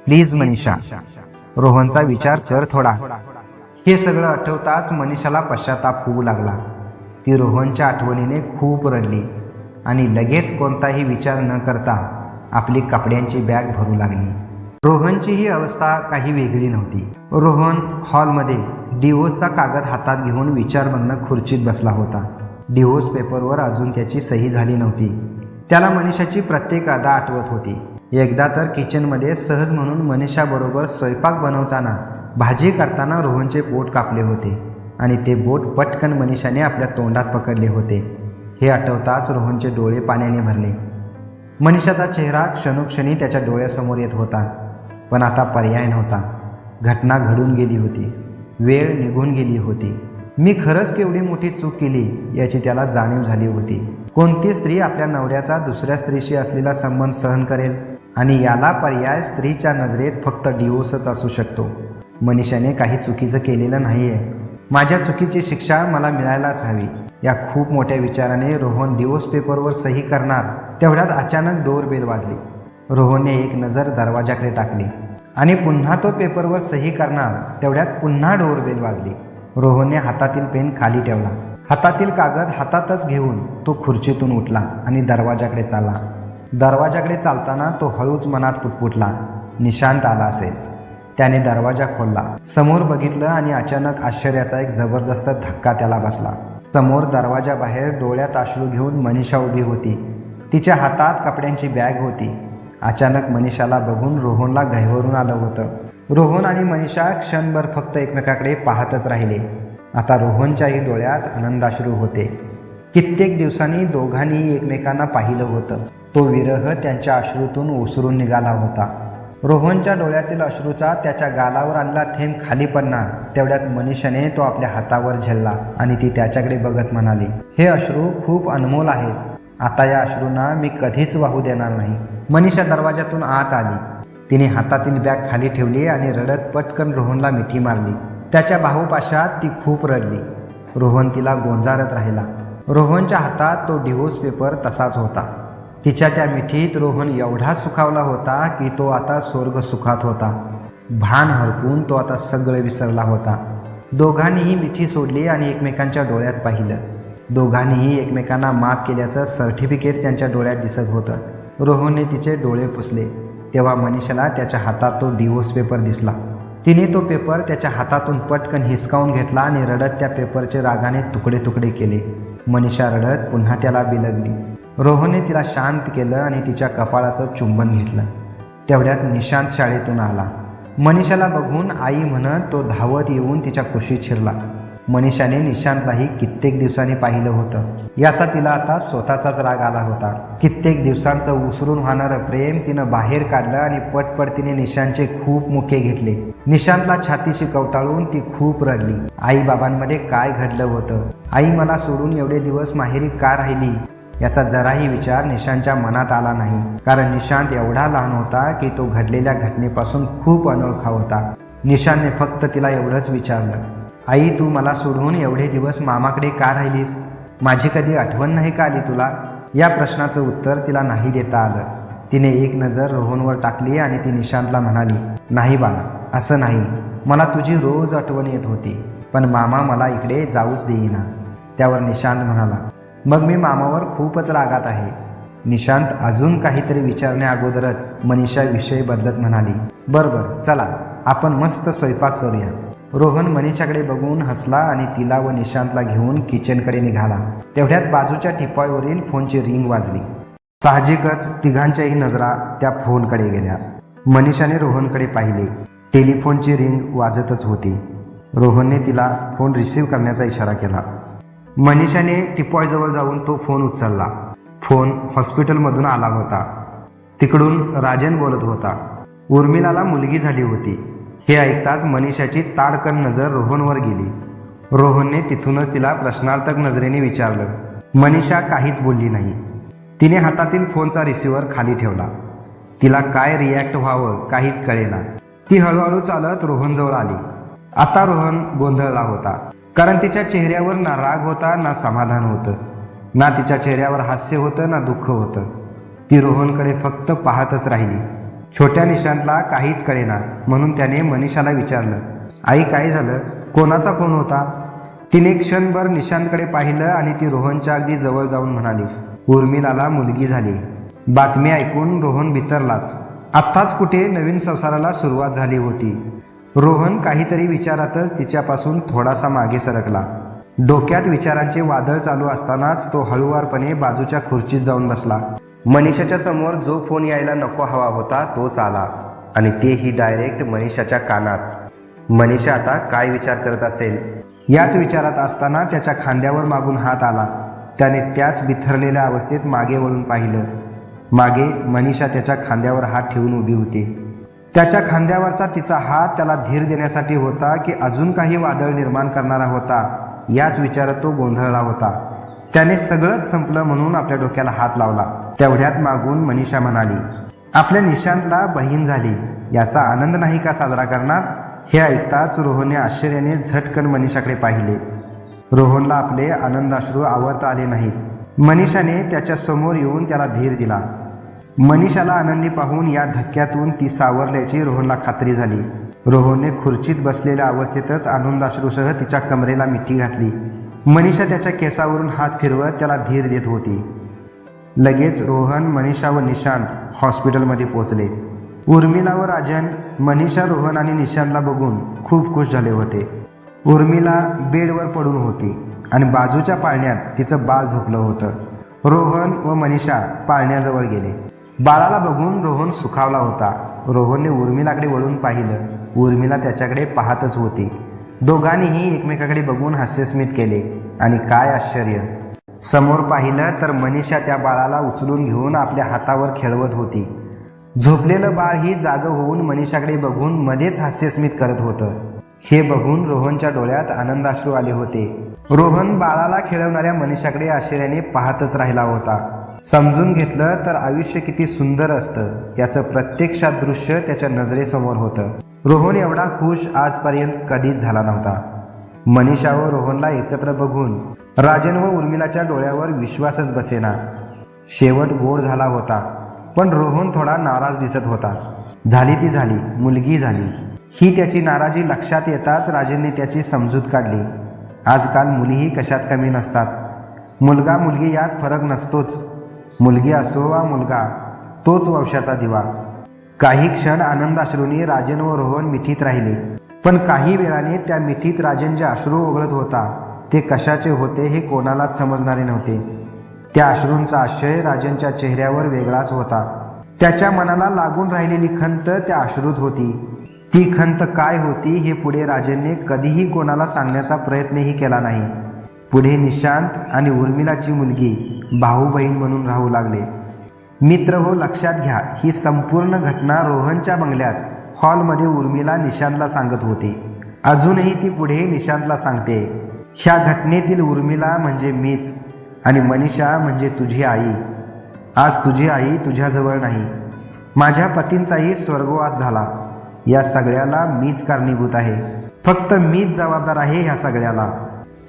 प्लीज मनीषा, रोहनचा विचार कर थोडा. हे सगळं आठवताच मनीषाला पश्चाताप होऊ लागला. ती रोहनच्या आठवणीने खूप रडली आणि लगेच कोणताही विचार न करता आपली कपड्यांची बॅग भरू लागली. रोहनची ही अवस्था काही वेगळी नव्हती. रोहन हॉलमध्ये डिवोर्सचा कागद हातात घेऊन विचारमग्न खुर्चीत बसला होता. डिवोर्स पेपरवर अजून त्याची सही झाली नव्हती. त्याला मनीषाची प्रत्येक अदा आठवत होती. एकदा तर किचनमध्ये सहज म्हणून मनीषाबरोबर स्वयंपाक बनवताना भाजी काढताना रोहनचे बोट कापले होते आणि ते बोट पटकन मनीषाने आपल्या तोंडात पकडले होते. हे आठवताच रोहनचे डोळे पाण्याने भरले. मनीषाचा चेहरा क्षणोक्षणी त्याच्या डोळ्यासमोर येत होता, पण आता पर्याय नव्हता. घटना घडून गेली होती, वेळ निघून गेली होती. मी खरंच केवढी मोठी चूक केली याची त्याला जाणीव झाली होती. कोणती स्त्री आपल्या नवऱ्याचा दुसऱ्या स्त्रीशी असलेला संबंध सहन करेल? आणि याला पर्याय स्त्रीच्या नजरेत फक्त डिवोर्सच असू शकतो. मनीषाने काही चुकीचं केलेलं नाहीये. माझ्या चुकीची शिक्षा मला मिळायलाच हवी. या खूप मोठ्या विचाराने रोहन डिवोर्स पेपरवर सही करणार तेवढ्यात अचानक डोरबेल वाजली. रोहनने एक नजर दरवाजाकडे टाकली आणि पुन्हा तो पेपरवर सही करणार तेवढ्यात पुन्हा डोरबेल वाजली. रोहनने हातातील पेन खाली ठेवला. हातातील कागद हातातच घेऊन तो खुर्चीतून उठला आणि दरवाजाकडे चालला. दरवाजाकडे चालताना तो हळूच मनात पुटपुटला, निशांत आला असेल. त्याने दरवाजा खोलला, समोर बघितलं आणि अचानक आश्चर्याचा एक जबरदस्त धक्का त्याला बसला. समोर दरवाजाबाहेर डोळ्यात अश्रू घेऊन मनीषा उभी होती. तिच्या हातात कपड्यांची बॅग होती. अचानक मनीषाला बघून रोहनला गहिवरून आलं होतं. रोहन आणि मनीषा क्षणभर फक्त एकमेकाकडे पाहतच राहिले. आता रोहनच्याही डोळ्यात आनंदाश्रू होते. कित्येक दिवसांनी दोघांनीही एकमेकांना पाहिलं होतं. तो विरह त्यांच्या अश्रूतून ओसरून निघाला होता. रोहनच्या डोळ्यातील अश्रूचा त्याच्या गालावर आणला थेंब खाली पडणार तेवढ्यात मनीषाने तो आपल्या हातावर झेलला आणि ती त्याच्याकडे बघत म्हणाली, हे अश्रू खूप अनमोल आहेत. आता या अश्रूंना मी कधीच वाहू देणार नाही. मनीषा दरवाजातून आत आली. तिने हातातील बॅग खाली ठेवली आणि रडत पटकन रोहनला मिठी मारली. त्याच्या बाहुपाशात ती खूप रडली. रोहन तिला गोंजारत राहिला. रोहनच्या हातात तो डिवोर्स पेपर तसाच होता. तिच्या त्या मिठीत रोहन एवढा सुखावला होता की तो आता स्वर्ग सुखात होता. भान हरपून तो आता सगळं विसरला होता. दोघांनीही मिठी सोडली आणि एकमेकांच्या डोळ्यात पाहिलं. दोघांनीही एकमेकांना माफ केल्याचं सर्टिफिकेट त्यांच्या डोळ्यात दिसत होतं. रोहनने तिचे डोळे पुसले तेव्हा मनीषाला त्याच्या हातात तो डिवोर्स पेपर दिसला. तिने तो पेपर त्याच्या हातातून पटकन हिसकावून घेतला आणि रडत त्या पेपरचे रागाने तुकडे तुकडे केले. मनीषा रडत पुन्हा त्याला बिलगली. रोहनने तिला शांत केलं आणि तिच्या कपाळाचं चुंबन घेतलं. तेवढ्यात निशांत शाळेतून आला. मनीषाला बघून आई म्हणत तो धावत येऊन तिच्या कुशीत शिरला. मनीषाने निशांतलाही कित्येक दिवसांनी पाहिलं होतं. याचा तिला आता स्वतःचाच राग आला होता. कित्येक दिवसांचं उसरून वाहणारं प्रेम तिनं बाहेर काढलं आणि पटपट तिने निशांतचे खूप मुके घेतले. निशांतला छातीशी कवटाळून ती खूप रडली. आई बाबांमध्ये काय घडलं होतं? आई मला सोडून एवढे दिवस माहेरी का राहिली? याचा जराही विचार निशांतच्या मनात आला नाही. कारण निशांत एवढा लहान होता की तो घडलेल्या घटनेपासून खूप अनोळखा होता. निशांतने फक्त तिला एवढंच विचारलं, आई तू मला सोडून एवढे दिवस मामाकडे का राहिलीस? माझी कधी आठवण नाही का आली तुला? या प्रश्नाचं उत्तर तिला नाही देता आलं. तिने एक नजर रोहनवर टाकली आणि ती निशांतला म्हणाली, नाही बाळा, असं नाही. मला तुझी रोज आठवण येत होती, पण मामा मला इकडे जाऊच देईना. त्यावर निशांत म्हणाला, मग मी मामावर खूपच रागात आहे. निशांत अजून काहीतरी विचारण्याअगोदरच मनीषा विषय बदलत म्हणाली, बरं चला आपण मस्त स्वयंपाक करूया. रोहन मनीषाकडे बघून हसला आणि तिला व निशांतला घेऊन किचनकडे निघाला. तेवढ्यात बाजूच्या टिपॉयवरील फोनची रिंग वाजली. साहजिकच तिघांच्याही नजरा त्या फोनकडे गेल्या. मनीषाने रोहनकडे पाहिले. टेलिफोनची रिंग वाजतच होती. रोहनने तिला फोन रिसीव्ह करण्याचा इशारा केला. मनीषाने टिपॉयजवळ जाऊन तो फोन उचलला. फोन हॉस्पिटलमधून आला होता. तिकडून राजन बोलत होता. उर्मिलाला मुलगी झाली होती. हे ऐकताच मनीषाची ताडकन नजर रोहनवर गेली. रोहनने तिथूनच तिला प्रश्नार्थक नजरेने विचारलं. मनीषा काहीच बोलली नाही. तिने हातातील फोनचा रिसिव्हर खाली ठेवला. तिला काय रिॲक्ट व्हावं काहीच कळेना. ती हळूहळू चालत रोहनजवळ आली. आता रोहन गोंधळला होता. कारण तिच्या चेहऱ्यावर ना राग होता ना समाधान होतं. ना तिच्या चेहऱ्यावर हास्य होतं ना दुःख होतं. ती रोहनकडे फक्त पाहतच राहिली. छोट्या निशांतला काहीच कळेना म्हणून त्याने मनीषाला विचारलं, आई काय झालं? कोणाचा फोन होता? तिने क्षणभर निशांतकडे पाहिलं आणि ती रोहनच्या अगदी जवळ जाऊन म्हणाली, उर्मिलाला मुलगी झाली. बातमी ऐकून रोहन बिथरलाच. आत्ताच कुठे नवीन संसाराला सुरुवात झाली होती. रोहन काहीतरी विचारातच तिच्यापासून थोडासा मागे सरकला. डोक्यात विचारांचे वादळ चालू असतानाच तो हळूवारपणे बाजूच्या खुर्चीत जाऊन बसला. मनीषाच्या समोर जो फोन यायला नको हवा होता तोच आला आणि तेही डायरेक्ट मनीषाच्या कानात. मनीषा आता काय विचार करत असेल याच विचारात असताना त्याच्या खांद्यावर मागून हात आला. त्याने त्याच बिथरलेल्या अवस्थेत मागे वळून पाहिलं. मागे मनीषा त्याच्या खांद्यावर हात ठेवून उभी होती. त्याच्या खांद्यावरचा तिचा हात त्याला धीर देण्यासाठी होता की अजून काही वादळ निर्माण करणारा होता याच विचारात तो गोंधळला होता. त्याने सगळंच संपलं म्हणून आपल्या डोक्याला हात लावला. तेवढ्यात मागून मनीषा म्हणाली, आपल्या निशांतला बहीण झाली, याचा आनंद नाही का साजरा करणार? हे ऐकताच रोहनने आश्चर्याने झटकन मनीषाकडे पाहिले. रोहनला आपले आनंदाश्रू आवरता आले नाहीत. मनीषाने त्याच्या समोर येऊन त्याला धीर दिला. मनीषाला आनंदी पाहून या धक्क्यातून ती सावरल्याची रोहनला खात्री झाली. रोहनने खुर्चीत बसलेल्या अवस्थेतच आनंदाश्रूसह तिच्या कमरेला मिठी घातली. मनीषा त्याच्या केसावरून हात फिरवत त्याला धीर देत होती. लगेच रोहन, मनीषा व निशांत हॉस्पिटलमध्ये पोहोचले. उर्मिला व राजन मनीषा, रोहन आणि निशांतला बघून खूप खुश झाले होते. उर्मिला बेडवर पडून होती आणि बाजूच्या पाळण्यात तिचं बाळ झोपलं होतं. रोहन व मनीषा पाळण्याजवळ गेले. बाळाला बघून रोहन सुखावला होता. रोहनने उर्मिलाकडे वळून पाहिलं. उर्मिला त्याच्याकडे पाहतच होती. दोघांनीही एकमेकाकडे बघून हास्यस्मित केले आणि काय आश्चर्य, समोर पाहिलं तर मनीषा त्या बाळाला उचलून घेऊन आपल्या हातावर खेळवत होती. झोपलेलं बाळ ही जागं होऊन मनीषाकडे बघून मध्येच हास्यस्मित करत होतं. हे बघून रोहनच्या डोळ्यात आनंदाश्रू आले होते. रोहन बाळाला खेळवणाऱ्या मनीषाकडे आश्चर्याने पाहतच राहिला होता. समजून घेतलं तर आयुष्य किती सुंदर असतं याचं प्रत्यक्षात दृश्य त्याच्या नजरेसमोर होतं. रोहन एवढा खुश आजपर्यंत कधीच झाला नव्हता. मनीषा व रोहनला एकत्र बघून राजन व उर्मिलाच्या डोळ्यावर विश्वासच बसेना. शेवट गोड झाला होता, पण रोहन थोडा नाराज दिसत होता. झाली ती झाली, मुलगी झाली. ही त्याची नाराजी लक्षात येताच राजनने त्याची समजूत काढली. आजकाल मुलीही कशात कमी नसतात. मुलगा मुलगी यात फरक नसतोच. मुलगी असो वा मुलगा, तोच वंशाचा दिवा. काही क्षण आनंदाश्रूंनी राजन व रोहन मिठीत राहिले, पण काही वेळाने त्या मिठीत राजन जे अश्रू ओघळत होता ते कशाचे होते हे कोणालाच समजणारे नव्हते. त्या अश्रूंचा आशय राजनच्या चेहऱ्यावर वेगळाच होता. त्याच्या मनाला लागून राहिलेली खंत त्या अश्रूत होती. ती खंत काय होती हे पुढे राजनने कधीही कोणाला सांगण्याचा प्रयत्नही केला नाही. पुढे निशांत आणि उर्मिलाची मुलगी भाऊ बहीण म्हणून राहू लागले. मित्र हो, लक्षात घ्या, ही संपूर्ण घटना रोहनच्या बंगल्यात हॉलमध्ये उर्मिला निशांतला सांगत होती. अजूनही ती पुढे निशांतला सांगते. ह्या घटनेतील उर्मिला म्हणजे मीच आणि मनीषा म्हणजे तुझी आई. आज तुझी आई तुझ्याजवळ नाही. माझ्या पतींचाही स्वर्गवास झाला. या सगळ्याला मीच कारणीभूत आहे. फक्त मीच जबाबदार आहे ह्या सगळ्याला.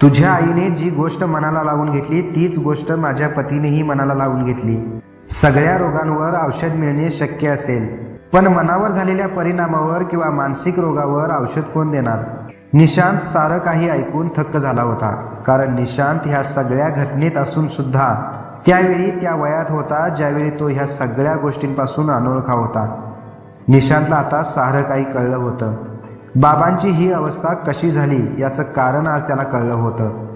तुझ्या आईने जी गोष्ट मनाला लावून घेतली तीच गोष्ट माझ्या पतीनेही मनाला लावून घेतली. सगळ्या रोगांवर औषध मिळणे शक्य असेल, पण मनावर झालेल्या परिणामावर किंवा मानसिक रोगावर औषध कोण देणार? निशांत सारं काही ऐकून थक्क झाला होता, कारण निशांत ह्या सगळ्या घटनेत असून सुद्धा त्यावेळी त्या वयात होता ज्यावेळी तो ह्या सगळ्या गोष्टींपासून अनोळखा होता. निशांतला आता सारं काही कळलं होतं. बाबांची ही अवस्था कशी झाली याचं कारण आज त्याला कळलं होतं.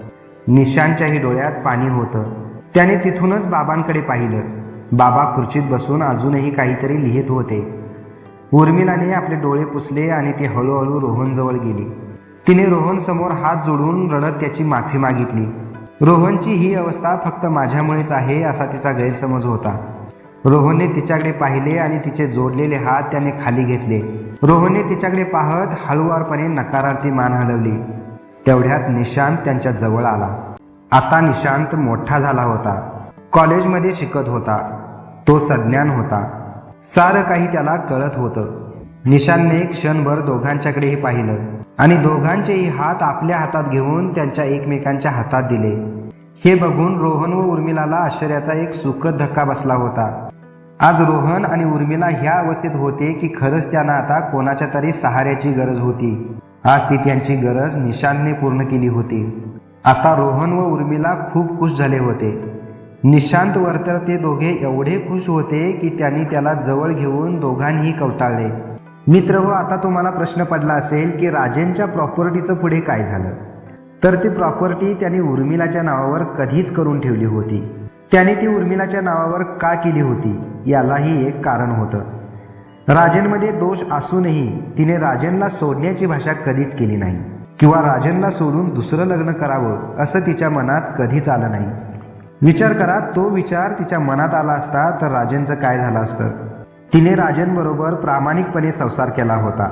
निशांतच्याही डोळ्यात पाणी होतं. त्याने तिथूनच बाबांकडे पाहिलं. बाबा खुर्चीत बसून अजूनही काहीतरी लिहित होते. उर्मिलाने आपले डोळे पुसले आणि ती हळूहळू रोहनजवळ गेली. तिने रोहनसमोर हात जोडून रडत त्याची माफी मागितली. रोहनची ही अवस्था फक्त माझ्यामुळेच आहे असा तिचा गैरसमज होता. रोहनने तिच्याकडे पाहिले आणि तिचे जोडलेले हात त्याने खाली घेतले. रोहनने तिच्याकडे पाहत हळुवारपणे नकारार्थी मान हलवली. तेवढ्यात निशांत त्यांच्या जवळ आला. आता निशांत मोठा झाला होता. कॉलेजमध्ये शिकत होता. तो सज्ञान होता. सारं काही त्याला कळत होतं. निशांतने क्षणभर दोघांच्याकडेही पाहिलं आणि दोघांचेही हात आपल्या हातात घेऊन त्यांच्या एकमेकांच्या हातात दिले. हे बघून रोहन व उर्मिलाला आश्चर्याचा एक सुखद धक्का बसला होता. आज रोहन आणि उर्मिला ह्या अवस्थेत होते की खरंच त्यांना आता कोणाच्या तरी सहाऱ्याची गरज होती. आज ती त्यांची गरज निशांतने पूर्ण केली होती. आता रोहन व उर्मिला खूप खुश झाले होते. निशांतवर तर ते दोघे एवढे खुश होते की त्यांनी त्याला जवळ घेऊन दोघांनीही कवटाळले. मित्र हो, आता तुम्हाला प्रश्न पडला असेल की राजेंच्या प्रॉपर्टीचं पुढे काय झालं. तर ती प्रॉपर्टी त्याने उर्मिलाच्या नावावर कधीच करून ठेवली होती. त्याने ती उर्मिलाच्या नावावर का केली होती यालाही एक कारण होतं. राजनमध्ये दोष असूनही तिने राजनला सोडण्याची भाषा कधीच केली नाही किंवा राजनला सोडून दुसरं लग्न करावं असं तिच्या मनात कधीच आलं नाही. विचार करा, तो विचार तिच्या मनात आला असता तर राजनचं काय झालं असतं. तिने राजनबरोबर प्रामाणिकपणे संसार केला होता.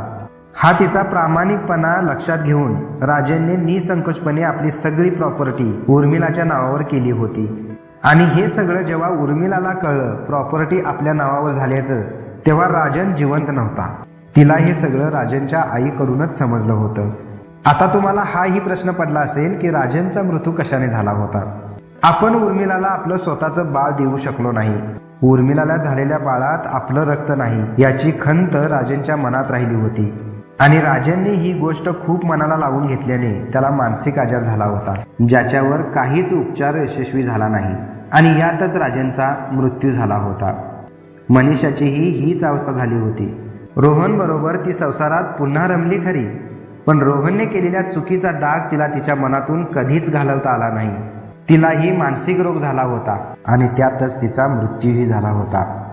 हा तिचा प्रामाणिकपणा लक्षात घेऊन राजनने निसंकोचपणे आपली सगळी प्रॉपर्टी उर्मिलाच्या नावावर केली होती. आणि हे सगळं जेव्हा उर्मिलाला कळलं प्रॉपर्टी आपल्या नावावर झाल्याचं, तेव्हा राजन जिवंत नव्हता. तिला हे सगळं राजनच्या आईकडूनच समजलं होतं. आता तुम्हाला हाही प्रश्न पडला असेल की राजनचा मृत्यू कशाने झाला होता. आपण उर्मिलाला आपलं स्वतःचं बाळ देऊ शकलो नाही. उर्मिलाला झालेल्या बाळात आपलं रक्त नाही याची खंत राजनच्या मनात राहिली होती. आणि राजनने ही गोष्ट खूप मनाला लावून घेतल्याने त्याला मानसिक आजार झाला होता, ज्याच्यावर काहीच उपचार यशस्वी झाला नाही आणि यातच राजनचा मृत्यू झाला होता. मनीषाचीही हीच अवस्था झाली होती. रोहन बरोबर ती संसारात पुन्हा रमली खरी, पण रोहनने केलेल्या चुकीचा डाग तिला तिच्या मनातून कधीच घालवता आला नाही. तिलाही मानसिक रोग झाला होता आणि त्यातच तिचा मृत्यूही झाला होता.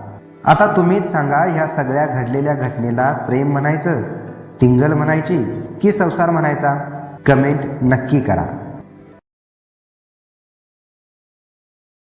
आता तुम्हीच सांगा, ह्या सगळ्या घडलेल्या घटनेला प्रेम म्हणायचं, टिंगल म्हणायची की संसार म्हणायचा? कमेंट नक्की करा.